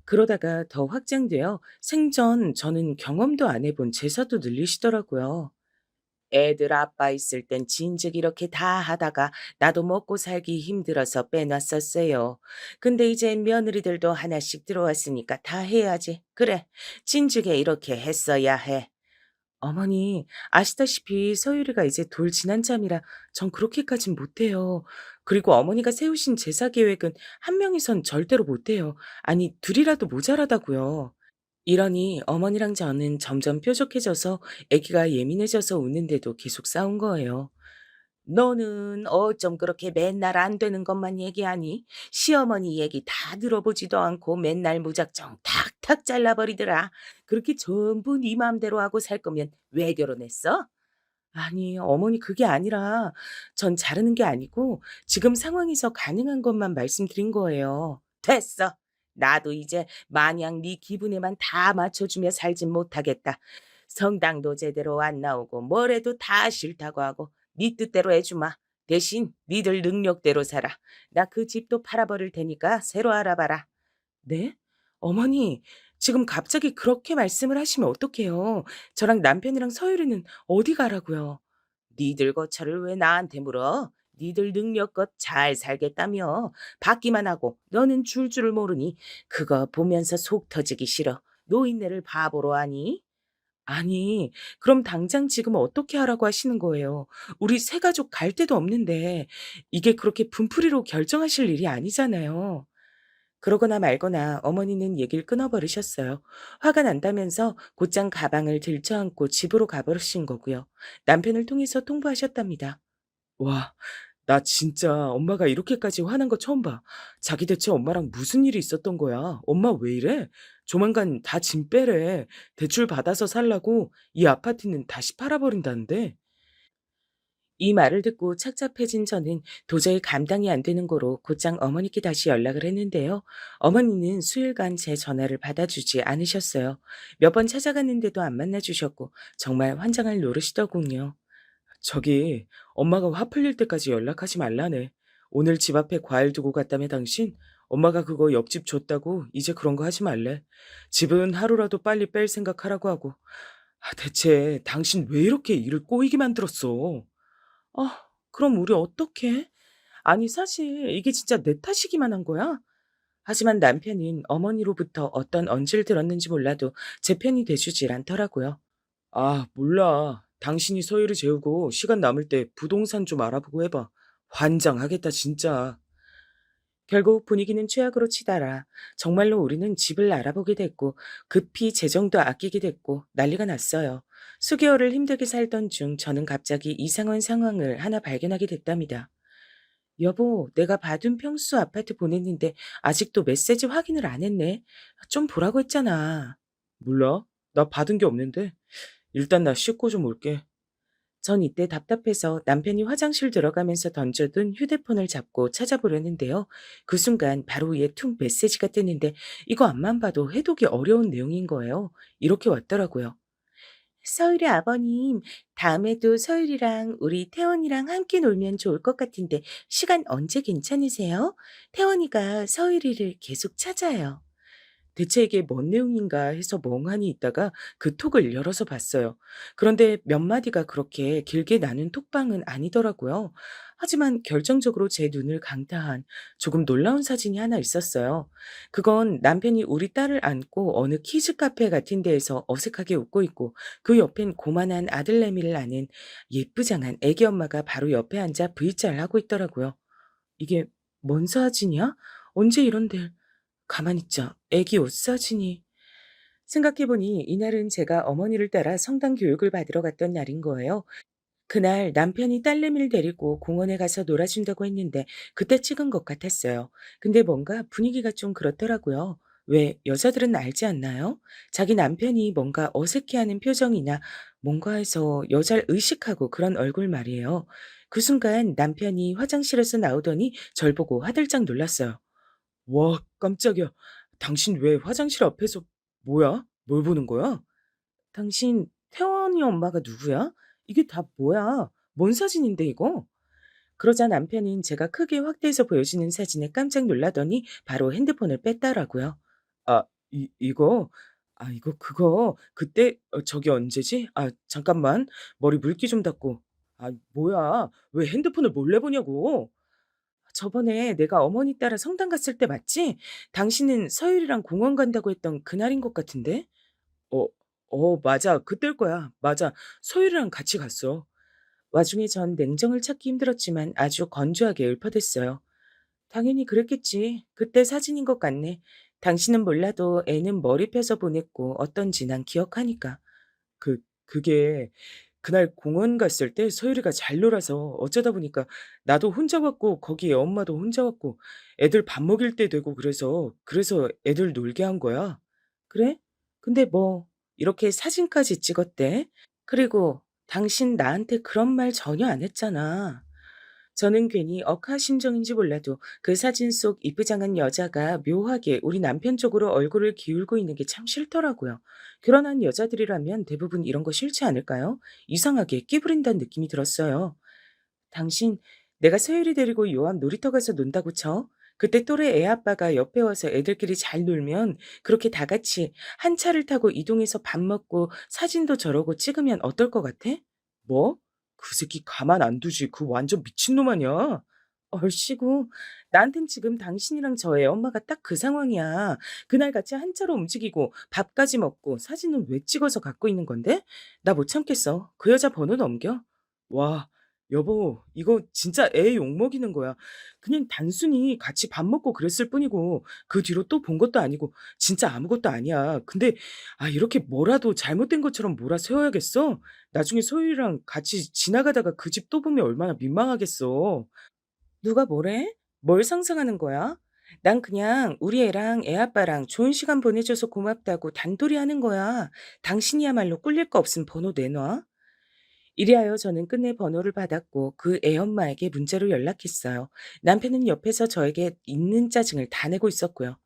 그러다가 더 확장되어 생전 저는 경험도 안 해본 제사도 늘리시더라고요. 애들 아빠 있을 땐 진즉 이렇게 다 하다가 나도 먹고 살기 힘들어서 빼놨었어요. 근데 이제 며느리들도 하나씩 들어왔으니까 다 해야지. 그래, 진즉에 이렇게 했어야 해. 어머니, 아시다시피 서유리가 이제 돌 지난 참이라 전 그렇게까진 못해요. 그리고 어머니가 세우신 제사 계획은 한 명이선 절대로 못해요. 아니, 둘이라도 모자라다고요. 이러니 어머니랑 저는 점점 뾰족해져서 아기가 예민해져서 우는데도 계속 싸운 거예요. 너는 어쩜 그렇게 맨날 안 되는 것만 얘기하니? 시어머니 얘기 다 들어보지도 않고 맨날 무작정 탁탁 잘라버리더라. 그렇게 전부 네 맘대로 하고 살 거면 왜 결혼했어? 아니, 어머니 그게 아니라 전 자르는 게 아니고 지금 상황에서 가능한 것만 말씀드린 거예요. 됐어. 나도 이제 마냥 네 기분에만 다 맞춰주며 살진 못하겠다. 성당도 제대로 안 나오고 뭐래도 다 싫다고 하고 네 뜻대로 해주마. 대신 니들 능력대로 살아. 나 그 집도 팔아버릴 테니까 새로 알아봐라. 네? 어머니, 지금 갑자기 그렇게 말씀을 하시면 어떡해요. 저랑 남편이랑 서유리는 어디 가라고요. 니들 거처를 왜 나한테 물어? 니들 능력껏 잘 살겠다며. 받기만 하고 너는 줄을 모르니 그거 보면서 속 터지기 싫어. 노인네를 바보로 하니? 아니, 그럼 당장 지금 어떻게 하라고 하시는 거예요? 우리 세 가족 갈 데도 없는데 이게 그렇게 분풀이로 결정하실 일이 아니잖아요. 그러거나 말거나 어머니는 얘기를 끊어버리셨어요. 화가 난다면서 곧장 가방을 들쳐안고 집으로 가버리신 거고요. 남편을 통해서 통보하셨답니다. 와, 나 진짜 엄마가 이렇게까지 화난 거 처음 봐. 자기 대체 엄마랑 무슨 일이 있었던 거야? 엄마 왜 이래? 조만간 다 짐 빼래. 대출 받아서 살라고 이 아파트는 다시 팔아버린다는데. 이 말을 듣고 착잡해진 저는 도저히 감당이 안 되는 거로 곧장 어머니께 다시 연락을 했는데요. 어머니는 수일간 제 전화를 받아주지 않으셨어요. 몇 번 찾아갔는데도 안 만나주셨고 정말 환장할 노릇이더군요. 저기, 엄마가 화 풀릴 때까지 연락하지 말라네. 오늘 집 앞에 과일 두고 갔다며 당신? 엄마가 그거 옆집 줬다고 이제 그런 거 하지 말래. 집은 하루라도 빨리 뺄 생각하라고 하고. 대체 당신 왜 이렇게 일을 꼬이게 만들었어? 그럼 우리 어떡해? 아니, 사실 이게 진짜 내 탓이기만 한 거야? 하지만 남편은 어머니로부터 어떤 언지를 들었는지 몰라도 제 편이 돼주질 않더라고요. 몰라. 당신이 서유를 재우고 시간 남을 때 부동산 좀 알아보고 해봐. 환장하겠다, 진짜. 결국 분위기는 최악으로 치달아 정말로 우리는 집을 알아보게 됐고 급히 재정도 아끼게 됐고 난리가 났어요. 수개월을 힘들게 살던 중 저는 갑자기 이상한 상황을 하나 발견하게 됐답니다. 여보, 내가 받은 평수 아파트 보냈는데 아직도 메시지 확인을 안 했네. 좀 보라고 했잖아. 몰라. 나 받은 게 없는데. 일단 나 씻고 좀 올게. 전 이때 답답해서 남편이 화장실 들어가면서 던져둔 휴대폰을 잡고 찾아보려는데요. 그 순간 바로 위에 툭 메시지가 뜨는데 이거 앞만 봐도 해독이 어려운 내용인 거예요. 이렇게 왔더라고요. 서율이 아버님, 다음에도 서율이랑 우리 태원이랑 함께 놀면 좋을 것 같은데 시간 언제 괜찮으세요? 태원이가 서율이를 계속 찾아요. 대체 이게 뭔 내용인가 해서 멍하니 있다가 그 톡을 열어서 봤어요. 그런데 몇 마디가 그렇게 길게 나눈 톡방은 아니더라고요. 하지만 결정적으로 제 눈을 강타한 조금 놀라운 사진이 하나 있었어요. 그건 남편이 우리 딸을 안고 어느 키즈 카페 같은 데에서 어색하게 웃고 있고 그 옆엔 고만한 아들내미를 아는 예쁘장한 애기 엄마가 바로 옆에 앉아 V자를 하고 있더라고요. 이게 뭔 사진이야? 언제 이런데? 가만 있자. 애기 옷 사진이. 생각해보니 이날은 제가 어머니를 따라 성당 교육을 받으러 갔던 날인 거예요. 그날 남편이 딸내미를 데리고 공원에 가서 놀아준다고 했는데 그때 찍은 것 같았어요. 근데 뭔가 분위기가 좀 그렇더라고요. 왜 여자들은 알지 않나요? 자기 남편이 뭔가 어색해하는 표정이나 뭔가 해서 여자를 의식하고 그런 얼굴 말이에요. 그 순간 남편이 화장실에서 나오더니 절 보고 화들짝 놀랐어요. 와, 깜짝이야. 당신 왜 화장실 앞에서 뭐야? 뭘 보는 거야? 당신 태원이 엄마가 누구야? 이게 다 뭐야? 뭔 사진인데 이거? 그러자 남편은 제가 크게 확대해서 보여주는 사진에 깜짝 놀라더니 바로 핸드폰을 뺐더라고요. 아, 이거? 이거 그거 그때 저기 언제지? 잠깐만. 머리 물기 좀 닦고. 뭐야. 왜 핸드폰을 몰래 보냐고. 저번에 내가 어머니 따라 성당 갔을 때 맞지? 당신은 서율이랑 공원 간다고 했던 그날인 것 같은데? 어 맞아. 그때일 거야. 맞아. 서율이랑 같이 갔어. 와중에 전 냉정을 찾기 힘들었지만 아주 건조하게 읊어댔어요. 당연히 그랬겠지. 그때 사진인 것 같네. 당신은 몰라도 애는 머리 펴서 보냈고 어떤지 난 기억하니까. 그게 그날 공원 갔을 때 서유리가 잘 놀아서 어쩌다 보니까 나도 혼자 왔고 거기에 엄마도 혼자 왔고 애들 밥 먹일 때 되고 그래서 애들 놀게 한 거야. 그래? 근데 뭐 이렇게 사진까지 찍었대. 그리고 당신 나한테 그런 말 전혀 안 했잖아. 저는 괜히 억하심정인지 몰라도 그 사진 속 이쁘장한 여자가 묘하게 우리 남편 쪽으로 얼굴을 기울고 있는 게 참 싫더라고요. 결혼한 여자들이라면 대부분 이런 거 싫지 않을까요? 이상하게 끼부린다는 느낌이 들었어요. 당신, 내가 서율이 데리고 요 앞 놀이터 가서 논다고 쳐? 그때 또래 애 아빠가 옆에 와서 애들끼리 잘 놀면 그렇게 다 같이 한 차를 타고 이동해서 밥 먹고 사진도 저러고 찍으면 어떨 것 같아? 뭐? 그 새끼 가만 안 두지. 그 완전 미친놈 아니야? 얼씨구. 나한텐 지금 당신이랑 저 애 엄마가 딱 그 상황이야. 그날 같이 한 차로 움직이고 밥까지 먹고 사진은 왜 찍어서 갖고 있는 건데? 나 못 참겠어. 그 여자 번호 넘겨. 와, 여보, 이거 진짜 애 욕먹이는 거야. 그냥 단순히 같이 밥 먹고 그랬을 뿐이고 그 뒤로 또 본 것도 아니고 진짜 아무것도 아니야. 근데 이렇게 뭐라도 잘못된 것처럼 몰아세워야겠어? 나중에 소율이랑 같이 지나가다가 그 집 또 보면 얼마나 민망하겠어. 누가 뭐래? 뭘 상상하는 거야? 난 그냥 우리 애랑 애 아빠랑 좋은 시간 보내줘서 고맙다고 단돌이 하는 거야. 당신이야말로 꿀릴 거 없으면 번호 내놔. 이리하여 저는 끝내 번호를 받았고 그 애엄마에게 문자로 연락했어요. 남편은 옆에서 저에게 있는 짜증을 다 내고 있었고요.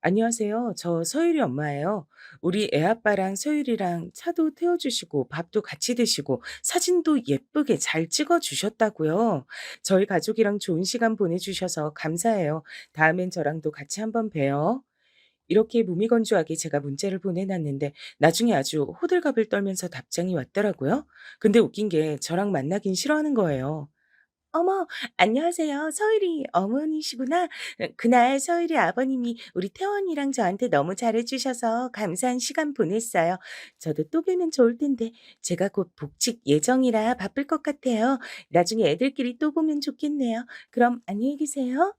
안녕하세요. 저 서율이 엄마예요. 우리 애아빠랑 서율이랑 차도 태워주시고 밥도 같이 드시고 사진도 예쁘게 잘 찍어주셨다고요. 저희 가족이랑 좋은 시간 보내주셔서 감사해요. 다음엔 저랑도 같이 한번 봬요. 이렇게 무미건조하게 제가 문자를 보내놨는데 나중에 아주 호들갑을 떨면서 답장이 왔더라고요. 근데 웃긴 게 저랑 만나긴 싫어하는 거예요. 어머, 안녕하세요. 서율이 어머니시구나. 그날 서율이 아버님이 우리 태원이랑 저한테 너무 잘해주셔서 감사한 시간 보냈어요. 저도 또 뵈면 좋을 텐데 제가 곧 복직 예정이라 바쁠 것 같아요. 나중에 애들끼리 또 보면 좋겠네요. 그럼 안녕히 계세요.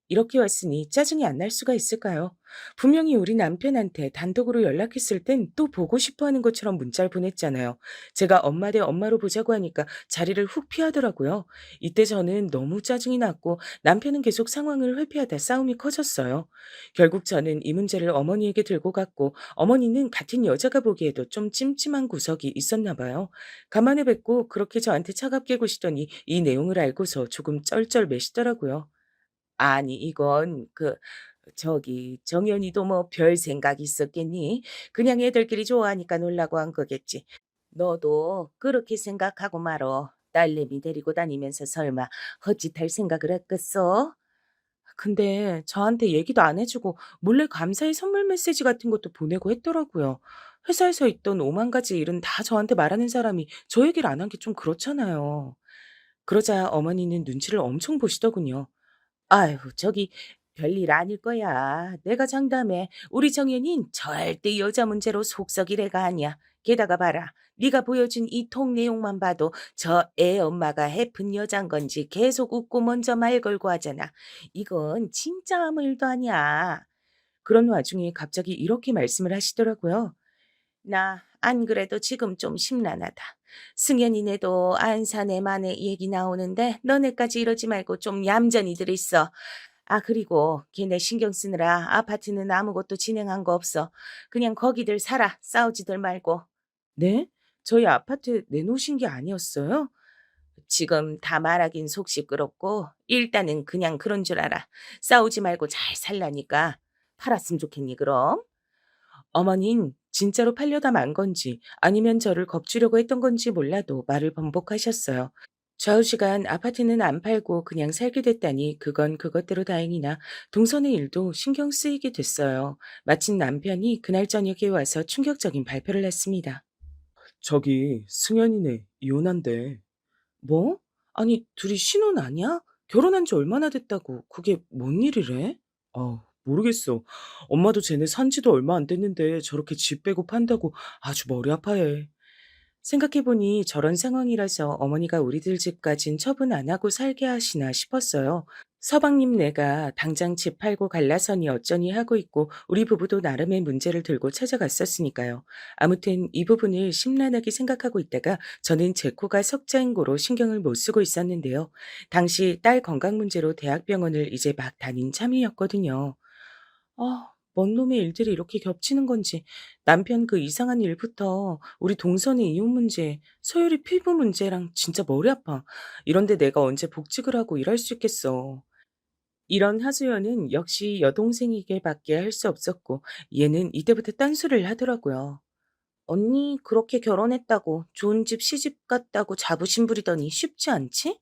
이렇게 왔으니 짜증이 안 날 수가 있을까요? 분명히 우리 남편한테 단독으로 연락했을 땐 또 보고 싶어 하는 것처럼 문자를 보냈잖아요. 제가 엄마 대 엄마로 보자고 하니까 자리를 훅 피하더라고요. 이때 저는 너무 짜증이 났고 남편은 계속 상황을 회피하다 싸움이 커졌어요. 결국 저는 이 문제를 어머니에게 들고 갔고 어머니는 같은 여자가 보기에도 좀 찜찜한 구석이 있었나 봐요. 가만히 뵙고 그렇게 저한테 차갑게 구시더니 이 내용을 알고서 조금 쩔쩔매시더라고요. 아니 이건 저기 정연이도 뭐 별 생각이 있었겠니? 그냥 애들끼리 좋아하니까 놀라고 한 거겠지. 너도 그렇게 생각하고 말어. 딸내미 데리고 다니면서 설마 헛짓할 생각을 했겠어? 근데 저한테 얘기도 안 해주고 몰래 감사의 선물 메시지 같은 것도 보내고 했더라고요. 회사에서 있던 오만 가지 일은 다 저한테 말하는 사람이 저 얘기를 안 한 게 좀 그렇잖아요. 그러자 어머니는 눈치를 엄청 보시더군요. 아유, 저기 별일 아닐 거야. 내가 장담해. 우리 정연인 절대 여자 문제로 속썩일 애가 아니야. 게다가 봐라. 네가 보여준 이 통 내용만 봐도 저 애 엄마가 해픈 여잔 건지 계속 웃고 먼저 말 걸고 하잖아. 이건 진짜 아무 일도 아니야. 그런 와중에 갑자기 이렇게 말씀을 하시더라고요. 나 안 그래도 지금 좀 심란하다. 승현이네도 안사네 만에 얘기 나오는데 너네까지 이러지 말고 좀 얌전히들 있어. 그리고 걔네 신경 쓰느라 아파트는 아무것도 진행한 거 없어. 그냥 거기들 살아. 싸우지들 말고. 네? 저희 아파트 내놓으신 게 아니었어요? 지금 다 말하긴 속 시끄럽고 일단은 그냥 그런 줄 알아. 싸우지 말고 잘 살라니까. 팔았으면 좋겠니 그럼? 어머닌 진짜로 팔려다 만 건지 아니면 저를 겁주려고 했던 건지 몰라도 말을 번복하셨어요. 좌우지간 아파트는 안 팔고 그냥 살게 됐다니 그건 그것대로 다행이나 동선의 일도 신경 쓰이게 됐어요. 마침 남편이 그날 저녁에 와서 충격적인 발표를 했습니다. 저기 승현이네 이혼한대. 뭐? 아니 둘이 신혼 아니야? 결혼한 지 얼마나 됐다고 그게 뭔 일이래? 모르겠어. 엄마도 쟤네 산 지도 얼마 안 됐는데 저렇게 집 빼고 판다고 아주 머리 아파해. 생각해보니 저런 상황이라서 어머니가 우리들 집까진 처분 안 하고 살게 하시나 싶었어요. 서방님네가 당장 집 팔고 갈라서니 어쩌니 하고 있고 우리 부부도 나름의 문제를 들고 찾아갔었으니까요. 아무튼 이 부분을 심란하게 생각하고 있다가 저는 제 코가 석자인고로 신경을 못 쓰고 있었는데요. 당시 딸 건강 문제로 대학병원을 이제 막 다닌 참이었거든요. 뭔 놈의 일들이 이렇게 겹치는 건지 남편 그 이상한 일부터 우리 동선의 이혼 문제, 소율이 피부 문제랑 진짜 머리 아파. 이런데 내가 언제 복직을 하고 일할 수 있겠어. 이런 하소연은 역시 여동생에게밖에 할 수 없었고 얘는 이때부터 딴소리를 하더라고요. 언니 그렇게 결혼했다고 좋은 집 시집 갔다고 자부심 부리더니 쉽지 않지?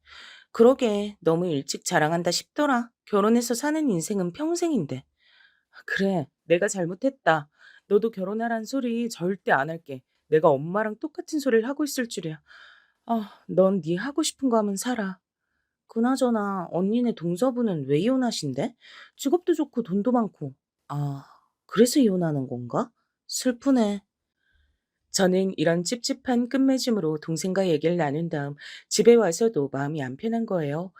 그러게 너무 일찍 자랑한다 싶더라. 결혼해서 사는 인생은 평생인데. 그래, 내가 잘못했다. 너도 결혼하란 소리 절대 안 할게. 내가 엄마랑 똑같은 소리를 하고 있을 줄이야. 넌 네 하고 싶은 거 하면 살아. 그나저나 언니네 동서부는 왜 이혼하신대? 직업도 좋고 돈도 많고. 아, 그래서 이혼하는 건가? 슬프네. 저는 이런 찝찝한 끝맺음으로 동생과 얘기를 나눈 다음 집에 와서도 마음이 안 편한 거예요.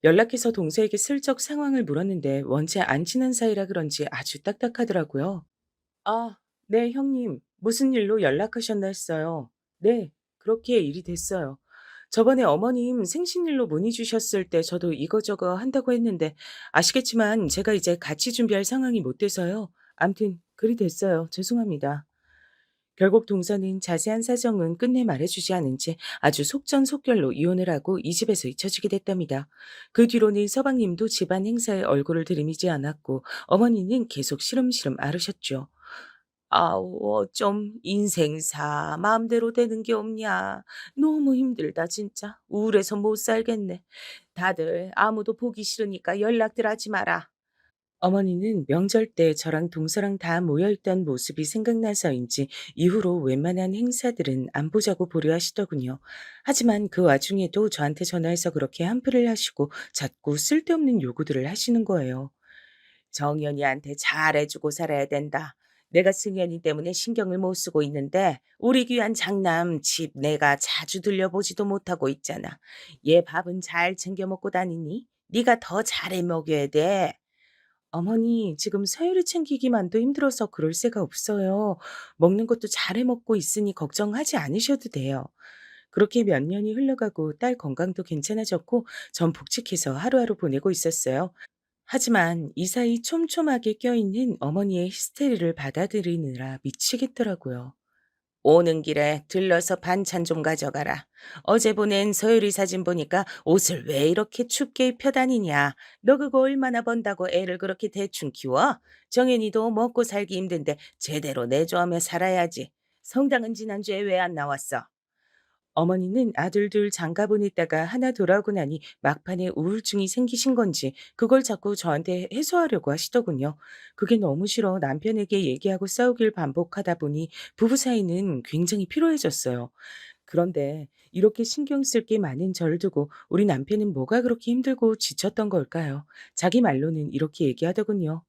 연락해서 동서에게 슬쩍 상황을 물었는데 원체 안 친한 사이라 그런지 아주 딱딱하더라고요. 아, 네, 형님. 무슨 일로 연락하셨나 했어요. 네, 그렇게 일이 됐어요. 저번에 어머님 생신일로 문의 주셨을 때 저도 이거저거 한다고 했는데 아시겠지만 제가 이제 같이 준비할 상황이 못 돼서요. 암튼 그리 됐어요. 죄송합니다. 결국 동서는 자세한 사정은 끝내 말해주지 않은 채 아주 속전속결로 이혼을 하고 이 집에서 잊혀지게 됐답니다. 그 뒤로는 서방님도 집안 행사에 얼굴을 들이미지 않았고 어머니는 계속 시름시름 앓으셨죠. 아우 어쩜 인생사 마음대로 되는 게 없냐. 너무 힘들다 진짜. 우울해서 못 살겠네. 다들 아무도 보기 싫으니까 연락들 하지 마라. 어머니는 명절 때 저랑 동서랑 다 모여있던 모습이 생각나서인지 이후로 웬만한 행사들은 안 보자고 보류하시더군요. 하지만 그 와중에도 저한테 전화해서 그렇게 한풀을 하시고 자꾸 쓸데없는 요구들을 하시는 거예요. 정연이한테 잘해주고 살아야 된다. 내가 승연이 때문에 신경을 못 쓰고 있는데 우리 귀한 장남 집 내가 자주 들려보지도 못하고 있잖아. 얘 밥은 잘 챙겨 먹고 다니니? 네가 더 잘해 먹여야 돼. 어머니, 지금 서열을 챙기기만도 힘들어서 그럴 새가 없어요. 먹는 것도 잘해 먹고 있으니 걱정하지 않으셔도 돼요. 그렇게 몇 년이 흘러가고 딸 건강도 괜찮아졌고 전 복직해서 하루하루 보내고 있었어요. 하지만 이 사이 촘촘하게 껴있는 어머니의 히스테리를 받아들이느라 미치겠더라고요. 오는 길에 들러서 반찬 좀 가져가라. 어제 보낸 서유리 사진 보니까 옷을 왜 이렇게 춥게 입혀 다니냐. 너 그거 얼마나 번다고 애를 그렇게 대충 키워? 정연이도 먹고 살기 힘든데 제대로 내조하며 살아야지. 성당은 지난주에 왜 안 나왔어? 어머니는 아들 둘 장가 보냈다가 하나 돌아오고 나니 막판에 우울증이 생기신 건지 그걸 자꾸 저한테 해소하려고 하시더군요. 그게 너무 싫어 남편에게 얘기하고 싸우길 반복하다 보니 부부 사이는 굉장히 피로해졌어요. 그런데 이렇게 신경 쓸 게 많은 저를 두고 우리 남편은 뭐가 그렇게 힘들고 지쳤던 걸까요? 자기 말로는 이렇게 얘기하더군요.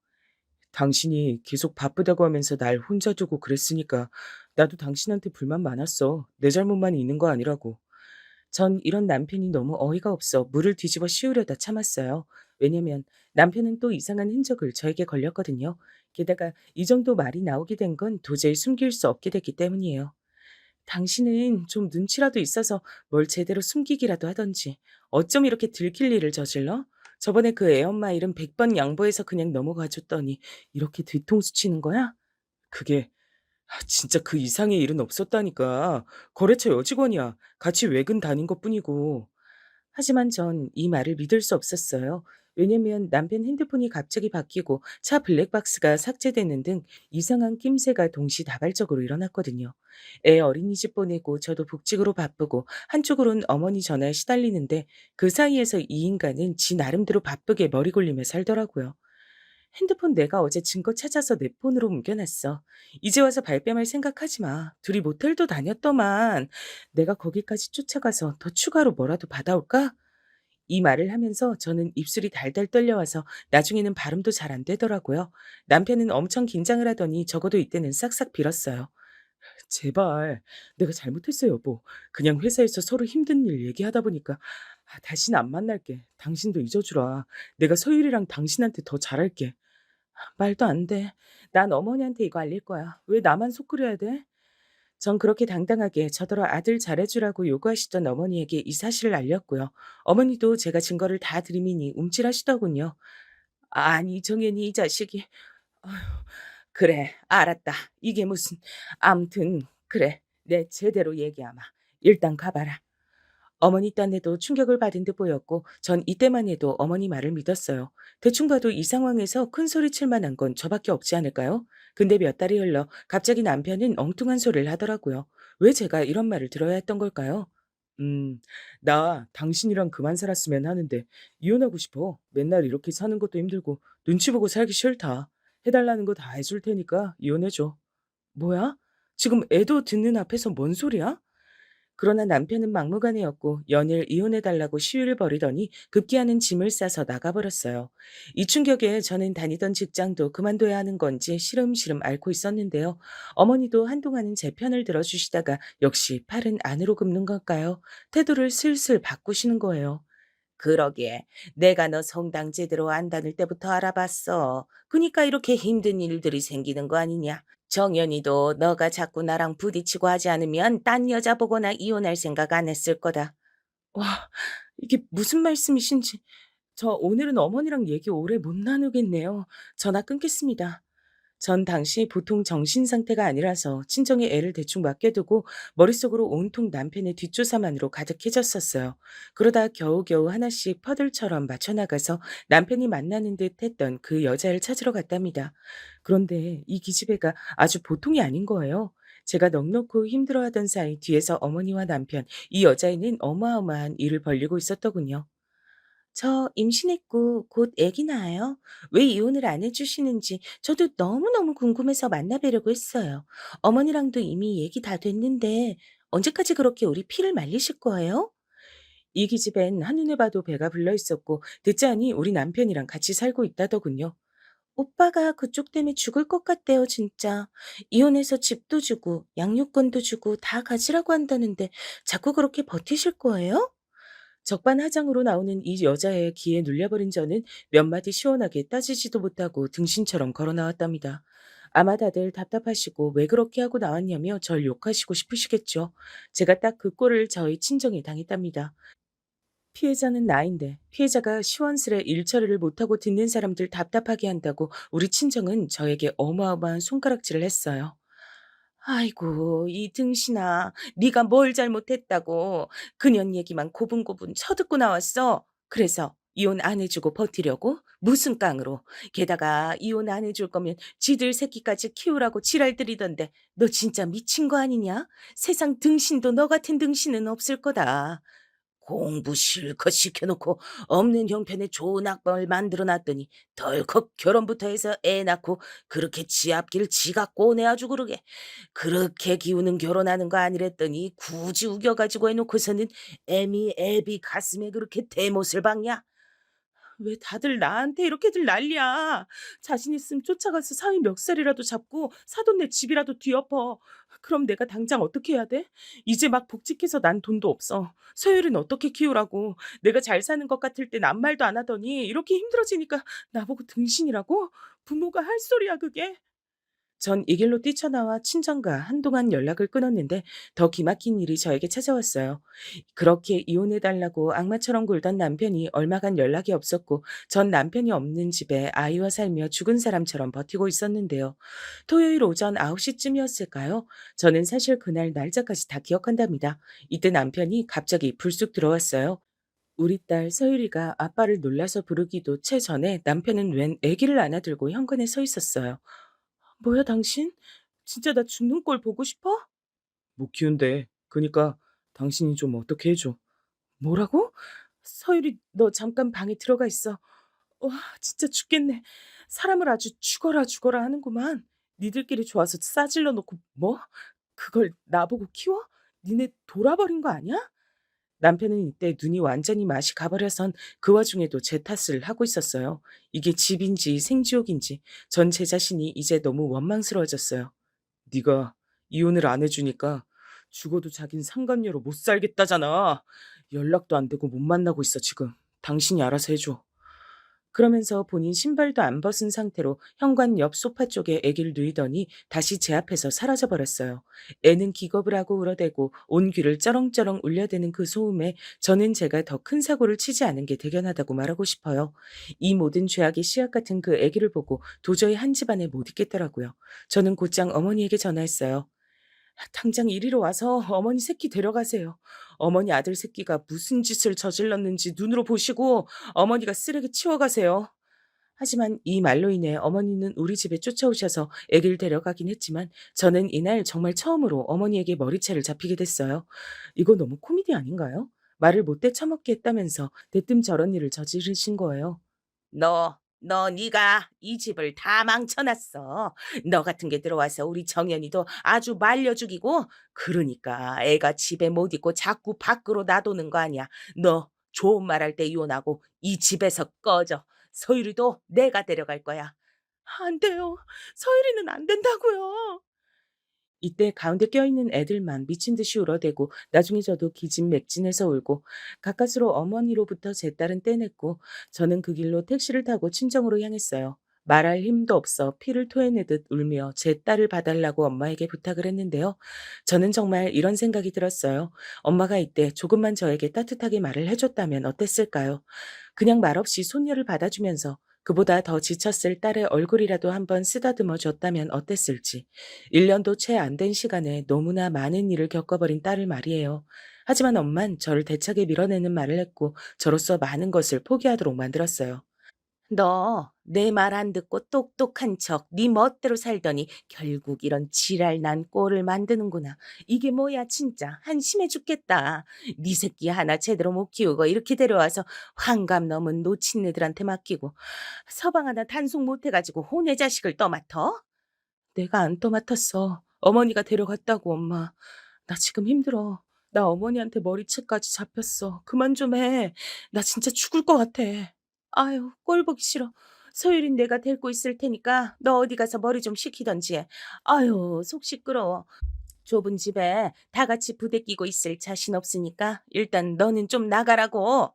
당신이 계속 바쁘다고 하면서 날 혼자 두고 그랬으니까 나도 당신한테 불만 많았어. 내 잘못만 있는 거 아니라고. 전 이런 남편이 너무 어이가 없어 물을 뒤집어 씌우려다 참았어요. 왜냐면 남편은 또 이상한 흔적을 저에게 걸렸거든요. 게다가 이 정도 말이 나오게 된 건 도저히 숨길 수 없게 됐기 때문이에요. 당신은 좀 눈치라도 있어서 뭘 제대로 숨기기라도 하던지 어쩜 이렇게 들킬 일을 저질러? 저번에 그 애엄마 일은 100번 양보해서 그냥 넘어가 줬더니 이렇게 뒤통수 치는 거야? 그게 진짜 그 이상의 일은 없었다니까. 거래처 여직원이야. 같이 외근 다닌 것뿐이고. 하지만 전 이 말을 믿을 수 없었어요. 왜냐면 남편 핸드폰이 갑자기 바뀌고 차 블랙박스가 삭제되는 등 이상한 낌새가 동시다발적으로 일어났거든요. 애 어린이집 보내고 저도 복직으로 바쁘고 한쪽으론 어머니 전화에 시달리는데 그 사이에서 이 인간은 지 나름대로 바쁘게 머리 굴리며 살더라고요. 핸드폰 내가 어제 증거 찾아서 내 폰으로 옮겨놨어. 이제 와서 발뺌할 생각하지 마. 둘이 모텔도 다녔더만. 내가 거기까지 쫓아가서 더 추가로 뭐라도 받아올까? 이 말을 하면서 저는 입술이 달달 떨려와서 나중에는 발음도 잘 안 되더라고요. 남편은 엄청 긴장을 하더니 적어도 이때는 싹싹 빌었어요. 제발, 내가 잘못했어, 여보. 그냥 회사에서 서로 힘든 일 얘기하다 보니까 다시는 안 만날게. 당신도 잊어주라. 내가 서율이랑 당신한테 더 잘할게. 말도 안 돼. 난 어머니한테 이거 알릴 거야. 왜 나만 속 끓여야 돼? 전 그렇게 당당하게 저더러 아들 잘해주라고 요구하시던 어머니에게 이 사실을 알렸고요. 어머니도 제가 증거를 다 드리미니 움찔하시더군요. 아니, 정연이 이 자식이. 아휴, 그래, 알았다. 이게 무슨. 암튼, 그래. 내 제대로 얘기하마. 일단 가봐라. 어머니 딴에도 충격을 받은 듯 보였고 전 이때만 해도 어머니 말을 믿었어요. 대충 봐도 이 상황에서 큰 소리 칠 만한 건 저밖에 없지 않을까요? 근데 몇 달이 흘러 갑자기 남편은 엉뚱한 소리를 하더라고요. 왜 제가 이런 말을 들어야 했던 걸까요? 음, 나 당신이랑 그만 살았으면 하는데 이혼하고 싶어. 맨날 이렇게 사는 것도 힘들고 눈치 보고 살기 싫다. 해달라는 거 다 해줄 테니까 이혼해줘. 뭐야? 지금 애도 듣는 앞에서 뭔 소리야? 그러나 남편은 막무가내였고 연일 이혼해달라고 시위를 벌이더니 급기야는 짐을 싸서 나가버렸어요. 이 충격에 저는 다니던 직장도 그만둬야 하는 건지 시름시름 앓고 있었는데요. 어머니도 한동안은 제 편을 들어주시다가 역시 팔은 안으로 굽는 걸까요? 태도를 슬슬 바꾸시는 거예요. 그러게. 내가 너 성당 제대로 안 다닐 때부터 알아봤어. 그니까 이렇게 힘든 일들이 생기는 거 아니냐. 정연이도 너가 자꾸 나랑 부딪히고 하지 않으면 딴 여자 보거나 이혼할 생각 안 했을 거다. 와, 이게 무슨 말씀이신지. 저 오늘은 어머니랑 얘기 오래 못 나누겠네요. 전화 끊겠습니다. 전 당시 보통 정신 상태가 아니라서 친정에 애를 대충 맡겨두고 머릿속으로 온통 남편의 뒷조사만으로 가득해졌었어요. 그러다 겨우겨우 하나씩 퍼즐처럼 맞춰나가서 남편이 만나는 듯 했던 그 여자를 찾으러 갔답니다. 그런데 이 기집애가 아주 보통이 아닌 거예요. 제가 넉넉고 힘들어하던 사이 뒤에서 어머니와 남편, 이 여자애는 어마어마한 일을 벌리고 있었더군요. 저 임신했고 곧 아기 낳아요. 왜 이혼을 안 해주시는지 저도 너무너무 궁금해서 만나뵈려고 했어요. 어머니랑도 이미 얘기 다 됐는데 언제까지 그렇게 우리 피를 말리실 거예요? 이 기집엔 한눈에 봐도 배가 불러 있었고 듣자 하니 우리 남편이랑 같이 살고 있다더군요. 오빠가 그쪽 때문에 죽을 것 같대요, 진짜. 이혼해서 집도 주고 양육권도 주고 다 가지라고 한다는데 자꾸 그렇게 버티실 거예요? 적반하장으로 나오는 이 여자의 기에 눌려버린 저는 몇 마디 시원하게 따지지도 못하고 등신처럼 걸어 나왔답니다. 아마 다들 답답하시고 왜 그렇게 하고 나왔냐며 절 욕하시고 싶으시겠죠. 제가 딱 그 꼴을 저희 친정에 당했답니다. 피해자는 나인데 피해자가 시원스레 일 처리를 못하고 듣는 사람들 답답하게 한다고 우리 친정은 저에게 어마어마한 손가락질을 했어요. 아이고 이 등신아 네가 뭘 잘못했다고 그년 얘기만 고분고분 쳐듣고 나왔어. 그래서 이혼 안 해주고 버티려고? 무슨 깡으로. 게다가 이혼 안 해줄 거면 지들 새끼까지 키우라고 지랄들이던데 너 진짜 미친 거 아니냐? 세상 등신도 너 같은 등신은 없을 거다. 공부 실컷 시켜놓고 없는 형편에 좋은 학벌 만들어놨더니 덜컥 결혼부터 해서 애 낳고 그렇게 지 앞길 지가 꼬내아주 그러게. 그렇게 기우는 결혼하는 거 아니랬더니 굳이 우겨가지고 해놓고서는 애미 애비 가슴에 그렇게 대못을 박냐? 왜 다들 나한테 이렇게들 난리야. 자신 있으면 쫓아가서 사위 멱살이라도 잡고 사돈네 집이라도 뒤엎어. 그럼 내가 당장 어떻게 해야 돼? 이제 막 복직해서 난 돈도 없어. 서율은 어떻게 키우라고. 내가 잘 사는 것 같을 땐 아무 말도 안 하더니 이렇게 힘들어지니까 나보고 등신이라고? 부모가 할 소리야 그게? 전 이 길로 뛰쳐나와 친정과 한동안 연락을 끊었는데 더 기막힌 일이 저에게 찾아왔어요. 그렇게 이혼해달라고 악마처럼 굴던 남편이 얼마간 연락이 없었고 전 남편이 없는 집에 아이와 살며 죽은 사람처럼 버티고 있었는데요. 토요일 오전 9시쯤이었을까요? 저는 사실 그날 날짜까지 다 기억한답니다. 이때 남편이 갑자기 불쑥 들어왔어요. 우리 딸 서유리가 아빠를 놀라서 부르기도 채 전에 남편은 웬 아기를 안아들고 현관에 서 있었어요. 뭐야 당신? 진짜 나 죽는 꼴 보고 싶어? 못 키운대. 그니까 당신이 좀 어떻게 해줘. 뭐라고? 서유리 너 잠깐 방에 들어가 있어. 와 진짜 죽겠네. 사람을 아주 죽어라 죽어라 하는구만. 니들끼리 좋아서 싸질러 놓고 뭐? 그걸 나보고 키워? 니네 돌아버린 거 아니야? 남편은 이때 눈이 완전히 맛이 가버려선 그 와중에도 제 탓을 하고 있었어요. 이게 집인지 생지옥인지 전 제 자신이 이제 너무 원망스러워졌어요. 네가 이혼을 안 해주니까 죽어도 자긴 상간녀로 못 살겠다잖아. 연락도 안 되고 못 만나고 있어 지금. 당신이 알아서 해줘. 그러면서 본인 신발도 안 벗은 상태로 현관 옆 소파 쪽에 아기를 누이더니 다시 제 앞에서 사라져 버렸어요. 애는 기겁을 하고 울어대고 온 귀를 쩌렁쩌렁 울려대는 그 소음에 저는 제가 더 큰 사고를 치지 않은 게 대견하다고 말하고 싶어요. 이 모든 죄악의 씨앗 같은 그 아기를 보고 도저히 한 집안에 못 있겠더라고요. 저는 곧장 어머니에게 전화했어요. 당장 이리로 와서 어머니 새끼 데려가세요. 어머니 아들 새끼가 무슨 짓을 저질렀는지 눈으로 보시고 어머니가 쓰레기 치워가세요. 하지만 이 말로 인해 어머니는 우리 집에 쫓아오셔서 아기를 데려가긴 했지만 저는 이날 정말 처음으로 어머니에게 머리채를 잡히게 됐어요. 이거 너무 코미디 아닌가요? 말을 못돼 처먹게 했다면서 대뜸 저런 일을 저지르신 거예요. 너 네가 이 집을 다 망쳐놨어. 너 같은 게 들어와서 우리 정연이도 아주 말려 죽이고 그러니까 애가 집에 못 있고 자꾸 밖으로 놔두는 거 아니야. 너 좋은 말 할 때 이혼하고 이 집에서 꺼져. 서유리도 내가 데려갈 거야. 안 돼요. 서유리는 안 된다고요. 이때 가운데 껴있는 애들만 미친 듯이 울어대고 나중에 저도 기진맥진해서 울고 가까스로 어머니로부터 제 딸은 떼냈고 저는 그 길로 택시를 타고 친정으로 향했어요. 말할 힘도 없어 피를 토해내듯 울며 제 딸을 봐달라고 엄마에게 부탁을 했는데요. 저는 정말 이런 생각이 들었어요. 엄마가 이때 조금만 저에게 따뜻하게 말을 해줬다면 어땠을까요? 그냥 말없이 손녀를 받아주면서 그보다 더 지쳤을 딸의 얼굴이라도 한번 쓰다듬어 줬다면 어땠을지. 1년도 채 안 된 시간에 너무나 많은 일을 겪어버린 딸을 말이에요. 하지만 엄만 저를 대차게 밀어내는 말을 했고 저로서 많은 것을 포기하도록 만들었어요. 너 내 말 안 듣고 똑똑한 척 네 멋대로 살더니 결국 이런 지랄 난 꼴을 만드는구나. 이게 뭐야 진짜 한심해 죽겠다. 네 새끼 하나 제대로 못 키우고 이렇게 데려와서 환갑 넘은 노친네들한테 맡기고 서방 하나 단속 못해가지고 혼의 자식을 떠맡어? 내가 안 떠맡았어. 어머니가 데려갔다고 엄마. 나 지금 힘들어. 나 어머니한테 머리채까지 잡혔어. 그만 좀 해. 나 진짜 죽을 것 같아. 아유, 꼴 보기 싫어. 소율인 내가 데리고 있을 테니까 너 어디 가서 머리 좀 식히던지 해. 아유, 속 시끄러워. 좁은 집에 다 같이 부대 끼고 있을 자신 없으니까 일단 너는 좀 나가라고.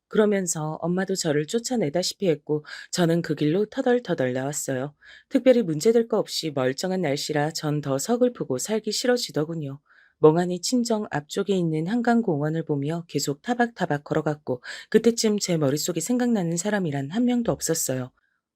그러면서 엄마도 저를 쫓아내다시피 했고 저는 그 길로 터덜터덜 나왔어요. 특별히 문제될 거 없이 멀쩡한 날씨라 전 더 서글프고 살기 싫어지더군요. 멍하니 친정 앞쪽에 있는 한강공원을 보며 계속 타박타박 걸어갔고 그때쯤 제 머릿속에 생각나는 사람이란 한 명도 없었어요.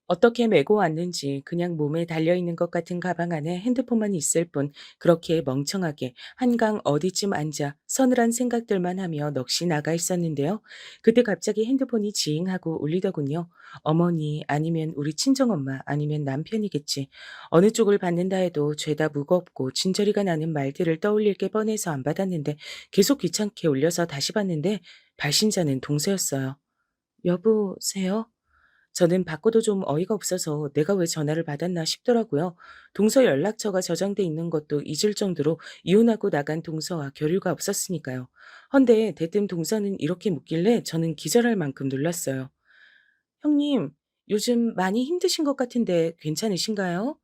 어떻게 메고 왔는지 그냥 몸에 달려있는 것 같은 가방 안에 핸드폰만 있을 뿐 그렇게 멍청하게 한강 어디쯤 앉아 서늘한 생각들만 하며 넋이 나가 있었는데요. 그때 갑자기 핸드폰이 지잉하고 울리더군요. 어머니 아니면 우리 친정엄마 아니면 남편이겠지. 어느 쪽을 받는다 해도 죄다 무겁고 진저리가 나는 말들을 떠올릴 게 뻔해서 안 받았는데 계속 귀찮게 울려서 다시 봤는데 발신자는 동서였어요. 여보세요? 저는 받고도 좀 어이가 없어서 내가 왜 전화를 받았나 싶더라고요. 동서 연락처가 저장돼 있는 것도 잊을 정도로 이혼하고 나간 동서와 교류가 없었으니까요. 헌데 대뜸 동서는 이렇게 묻길래 저는 기절할 만큼 놀랐어요. 형님, 요즘 많이 힘드신 것 같은데 괜찮으신가요?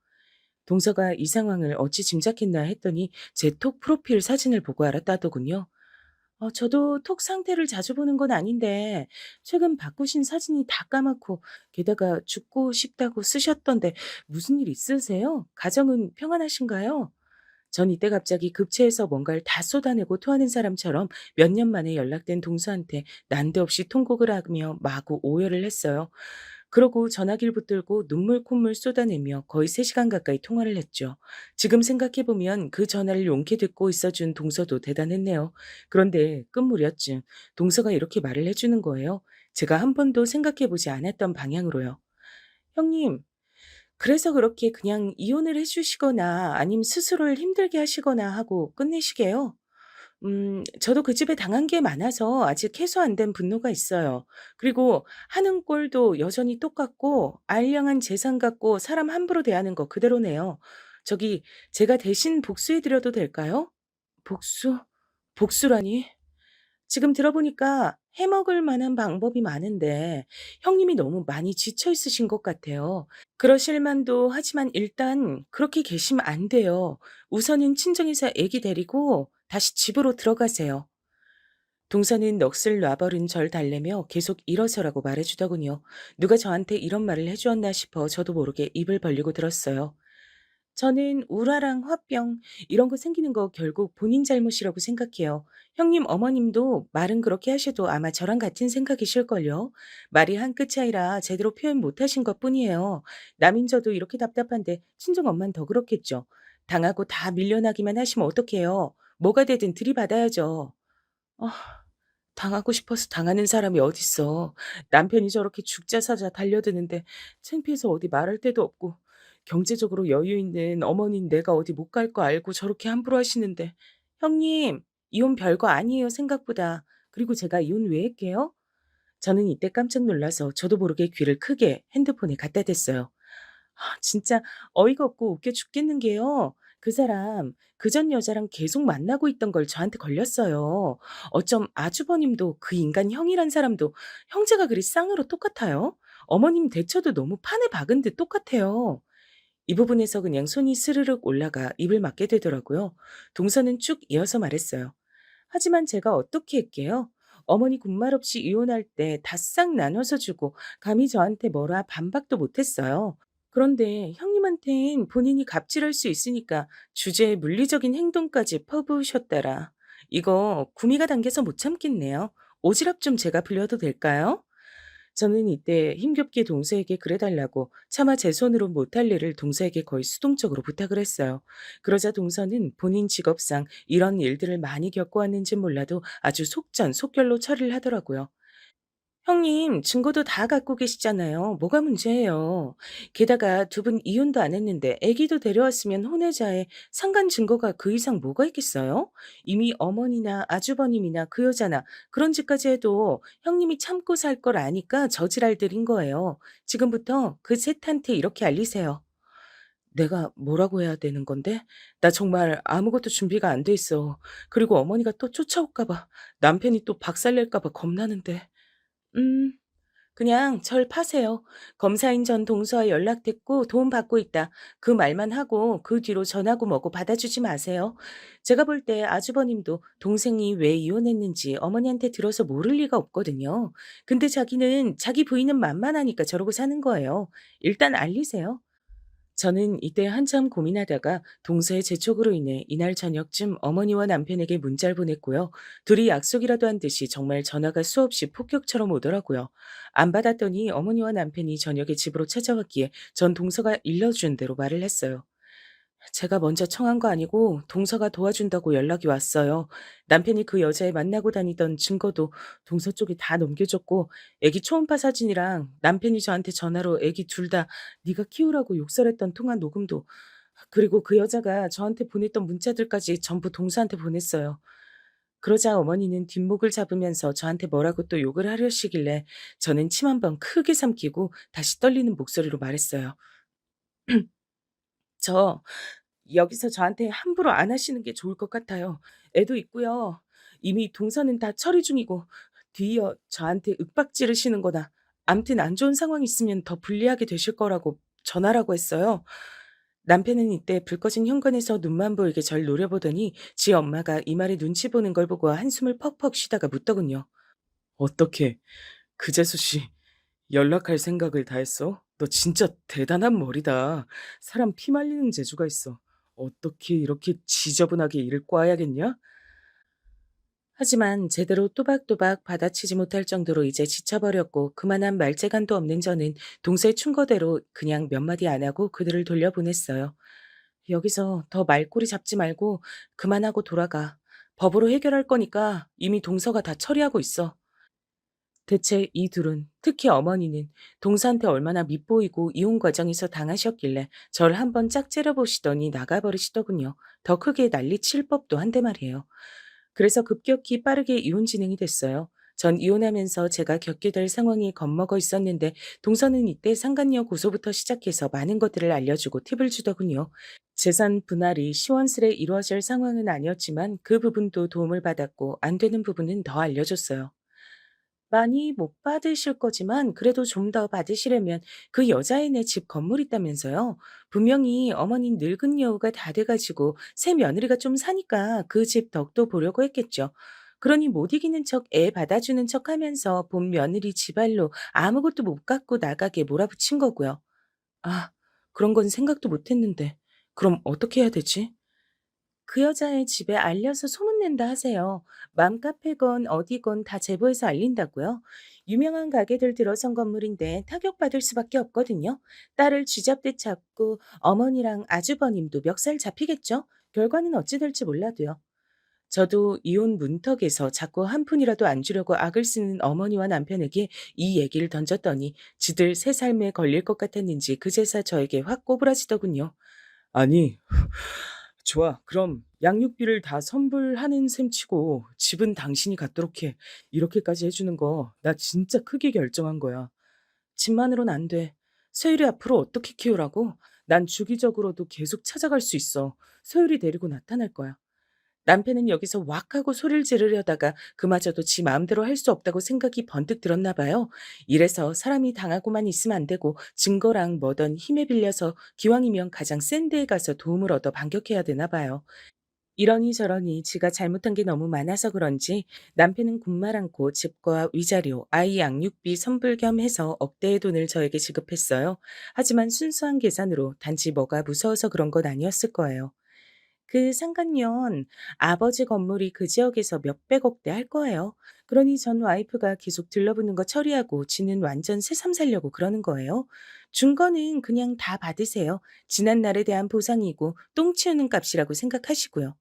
동서가 이 상황을 어찌 짐작했나 했더니 제 톡 프로필 사진을 보고 알았다더군요. 저도 톡 상태를 자주 보는 건 아닌데 최근 바꾸신 사진이 다 까맣고 게다가 죽고 싶다고 쓰셨던데 무슨 일 있으세요? 가정은 평안하신가요? 전 이때 갑자기 급체해서 뭔가를 다 쏟아내고 토하는 사람처럼 몇 년 만에 연락된 동서한테 난데없이 통곡을 하며 마구 오열을 했어요. 그러고 전화기를 붙들고 눈물 콧물 쏟아내며 거의 3시간 가까이 통화를 했죠. 지금 생각해보면 그 전화를 용케 듣고 있어준 동서도 대단했네요. 그런데 끝물이었지. 동서가 이렇게 말을 해주는 거예요. 제가 한 번도 생각해보지 않았던 방향으로요. 형님, 그래서 그렇게 그냥 이혼을 해주시거나 아님 스스로를 힘들게 하시거나 하고 끝내시게요? 저도 그 집에 당한 게 많아서 아직 해소 안 된 분노가 있어요. 그리고 하는 꼴도 여전히 똑같고 알량한 재산 갖고 사람 함부로 대하는 거 그대로네요. 저기 제가 대신 복수해 드려도 될까요? 복수? 복수라니? 지금 들어보니까 해먹을 만한 방법이 많은데 형님이 너무 많이 지쳐 있으신 것 같아요. 그러실 만도 하지만 일단 그렇게 계시면 안 돼요. 우선은 친정에서 아기 데리고 다시 집으로 들어가세요. 동서는 넋을 놔버린 절 달래며 계속 일어서라고 말해주더군요. 누가 저한테 이런 말을 해주었나 싶어 저도 모르게 입을 벌리고 들었어요. 저는 우라랑 화병 이런 거 생기는 거 결국 본인 잘못이라고 생각해요. 형님 어머님도 말은 그렇게 하셔도 아마 저랑 같은 생각이실걸요. 말이 한 끗 차이라 제대로 표현 못 하신 것뿐이에요. 남인 저도 이렇게 답답한데 친정 엄만 더 그렇겠죠. 당하고 다 밀려나기만 하시면 어떡해요. 뭐가 되든 들이받아야죠. 아, 당하고 싶어서 당하는 사람이 어딨어. 남편이 저렇게 죽자 사자 달려드는데 창피해서 어디 말할 데도 없고 경제적으로 여유 있는 어머니인 내가 어디 못 갈 거 알고 저렇게 함부로 하시는데 형님 이혼 별거 아니에요 생각보다. 그리고 제가 이혼 왜 할게요? 저는 이때 깜짝 놀라서 저도 모르게 귀를 크게 핸드폰에 갖다 댔어요. 진짜 어이가 없고 웃겨 죽겠는 게요. 그 사람 그전 여자랑 계속 만나고 있던 걸 저한테 걸렸어요. 어쩜 아주버님도 그 인간 형이란 사람도 형제가 그리 쌍으로 똑같아요? 어머님 대처도 너무 판에 박은 듯 똑같아요. 이 부분에서 그냥 손이 스르륵 올라가 입을 막게 되더라고요. 동서는 쭉 이어서 말했어요. 하지만 제가 어떻게 할게요? 어머니 군말 없이 이혼할 때 다 싹 나눠서 주고 감히 저한테 뭐라 반박도 못했어요. 그런데 형님한텐 본인이 갑질할 수 있으니까 주제에 물리적인 행동까지 퍼부으셨더라. 이거 구미가 당겨서 못 참겠네요. 오지랖 좀 제가 빌려도 될까요? 저는 이때 힘겹게 동서에게 그래달라고 차마 제 손으로 못할 일을 동서에게 거의 수동적으로 부탁을 했어요. 그러자 동서는 본인 직업상 이런 일들을 많이 겪어왔는진 몰라도 아주 속전속결로 처리를 하더라고요. 형님, 증거도 다 갖고 계시잖아요. 뭐가 문제예요? 게다가 두 분 이혼도 안 했는데 아기도 데려왔으면 혼외자에 상간 증거가 그 이상 뭐가 있겠어요? 이미 어머니나 아주버님이나 그 여자나 그런 짓까지 해도 형님이 참고 살 걸 아니까 저지랄 들인 거예요. 지금부터 그 셋한테 이렇게 알리세요. 내가 뭐라고 해야 되는 건데? 나 정말 아무것도 준비가 안 돼 있어. 그리고 어머니가 또 쫓아올까 봐, 남편이 또 박살낼까 봐 겁나는데. 음. 그냥 절 파세요. 검사인 전 동서와 연락됐고 도움 받고 있다. 그 말만 하고 그 뒤로 전하고 뭐고 받아주지 마세요. 제가 볼 때 아주버님도 동생이 왜 이혼했는지 어머니한테 들어서 모를 리가 없거든요. 근데 자기는 자기 부인은 만만하니까 저러고 사는 거예요. 일단 알리세요. 저는 이때 한참 고민하다가 동서의 재촉으로 인해 이날 저녁쯤 어머니와 남편에게 문자를 보냈고요. 둘이 약속이라도 한 듯이 정말 전화가 수없이 폭격처럼 오더라고요. 안 받았더니 어머니와 남편이 저녁에 집으로 찾아왔기에 전 동서가 일러준 대로 말을 했어요. 제가 먼저 청한 거 아니고 동서가 도와준다고 연락이 왔어요. 남편이 그 여자애 만나고 다니던 증거도 동서 쪽에 다 넘겨줬고 애기 초음파 사진이랑 남편이 저한테 전화로 애기 둘 다 네가 키우라고 욕설했던 통화 녹음도 그리고 그 여자가 저한테 보냈던 문자들까지 전부 동서한테 보냈어요. 그러자 어머니는 뒷목을 잡으면서 저한테 뭐라고 또 욕을 하려시길래 저는 침 한 번 크게 삼키고 다시 떨리는 목소리로 말했어요. 저 여기서 저한테 함부로 안 하시는 게 좋을 것 같아요. 애도 있고요. 이미 동서는 다 처리 중이고 뒤이어 저한테 윽박 지르시는 거나 암튼 안 좋은 상황이 있으면 더 불리하게 되실 거라고 전하라고 했어요. 남편은 이때 불 꺼진 현관에서 눈만 보이게 절 노려보더니 지 엄마가 이 말에 눈치 보는 걸 보고 한숨을 퍽퍽 쉬다가 묻더군요. 어떻게 그재수 씨 연락할 생각을 다 했어? 너 진짜 대단한 머리다. 사람 피 말리는 재주가 있어. 어떻게 이렇게 지저분하게 일을 꽈야겠냐? 하지만 제대로 또박또박 받아치지 못할 정도로 이제 지쳐버렸고 그만한 말재간도 없는 저는 동서의 충고대로 그냥 몇 마디 안 하고 그들을 돌려보냈어요. 여기서 더 말꼬리 잡지 말고 그만하고 돌아가. 법으로 해결할 거니까 이미 동서가 다 처리하고 있어. 대체 이 둘은, 특히 어머니는 동서한테 얼마나 밉보이고 이혼 과정에서 당하셨길래 절 한번 짝 째려보시더니 나가버리시더군요. 더 크게 난리칠 법도 한데 말이에요. 그래서 급격히 빠르게 이혼 진행이 됐어요. 전 이혼하면서 제가 겪게 될 상황이 겁먹어 있었는데 동서는 이때 상간녀 고소부터 시작해서 많은 것들을 알려주고 팁을 주더군요. 재산 분할이 시원스레 이루어질 상황은 아니었지만 그 부분도 도움을 받았고 안 되는 부분은 더 알려줬어요. 많이 못 받으실 거지만 그래도 좀 더 받으시려면 그 여자애네 집 건물 있다면서요. 분명히 어머님 늙은 여우가 다 돼가지고 새 며느리가 좀 사니까 그 집 덕도 보려고 했겠죠. 그러니 못 이기는 척 애 받아주는 척 하면서 본 며느리 지발로 아무것도 못 갖고 나가게 몰아붙인 거고요. 아, 그런 건 생각도 못 했는데. 그럼 어떻게 해야 되지? 그 여자의 집에 알려서 소문낸다 하세요. 맘카페건 어디건 다 제보해서 알린다고요? 유명한 가게들 들어선 건물인데 타격받을 수밖에 없거든요. 딸을 쥐잡듯 잡고 어머니랑 아주버님도 멱살 잡히겠죠? 결과는 어찌 될지 몰라도요. 저도 이혼 문턱에서 자꾸 한 푼이라도 안 주려고 악을 쓰는 어머니와 남편에게 이 얘기를 던졌더니 지들 새 삶에 걸릴 것 같았는지 그제서 저에게 확 꼬부라지더군요. 아니, 좋아. 그럼 양육비를 다 선불하는 셈 치고 집은 당신이 갖도록 해. 이렇게까지 해주는 거 나 진짜 크게 결정한 거야. 집만으론 안 돼. 서율이 앞으로 어떻게 키우라고? 난 주기적으로도 계속 찾아갈 수 있어. 서율이 데리고 나타날 거야. 남편은 여기서 왁 하고 소리를 지르려다가 그마저도 지 마음대로 할 수 없다고 생각이 번뜩 들었나 봐요. 이래서 사람이 당하고만 있으면 안 되고 증거랑 뭐든 힘에 빌려서 기왕이면 가장 센 데에 가서 도움을 얻어 반격해야 되나 봐요. 이러니 저러니 지가 잘못한 게 너무 많아서 그런지 남편은 군말 않고 집과 위자료, 아이 양육비 선불 겸 해서 억대의 돈을 저에게 지급했어요. 하지만 순수한 계산으로 단지 뭐가 무서워서 그런 건 아니었을 거예요. 그 상간년 아버지 건물이 그 지역에서 몇백억대 할 거예요. 그러니 전 와이프가 계속 들러붙는 거 처리하고 지는 완전 새삼 살려고 그러는 거예요. 준 거는 그냥 다 받으세요. 지난 날에 대한 보상이고 똥 치우는 값이라고 생각하시고요.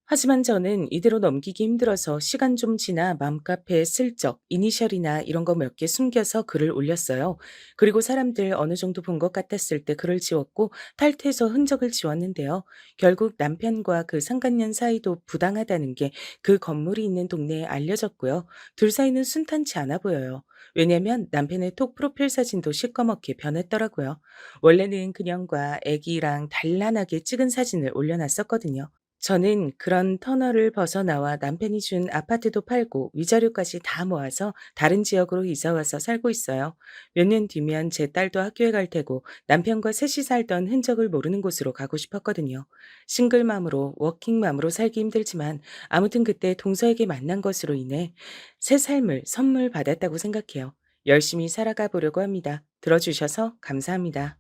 하지만 저는 이대로 넘기기 힘들어서 시간 좀 지나 맘카페에 슬쩍 이니셜이나 이런 거 몇 개 숨겨서 글을 올렸어요. 그리고 사람들 어느 정도 본 것 같았을 때 글을 지웠고 탈퇴해서 흔적을 지웠는데요. 결국 남편과 그 상간년 사이도 부당하다는 게 그 건물이 있는 동네에 알려졌고요. 둘 사이는 순탄치 않아 보여요. 왜냐면 남편의 톡 프로필 사진도 시꺼멓게 변했더라고요. 원래는 그년과 아기랑 단란하게 찍은 사진을 올려놨었거든요. 저는 그런 터널을 벗어나와 남편이 준 아파트도 팔고 위자료까지 다 모아서 다른 지역으로 이사 와서 살고 있어요. 몇 년 뒤면 제 딸도 학교에 갈 테고 남편과 셋이 살던 흔적을 모르는 곳으로 가고 싶었거든요. 싱글맘으로 워킹맘으로 살기 힘들지만 아무튼 그때 동서에게 만난 것으로 인해 새 삶을 선물 받았다고 생각해요. 열심히 살아가 보려고 합니다. 들어주셔서 감사합니다.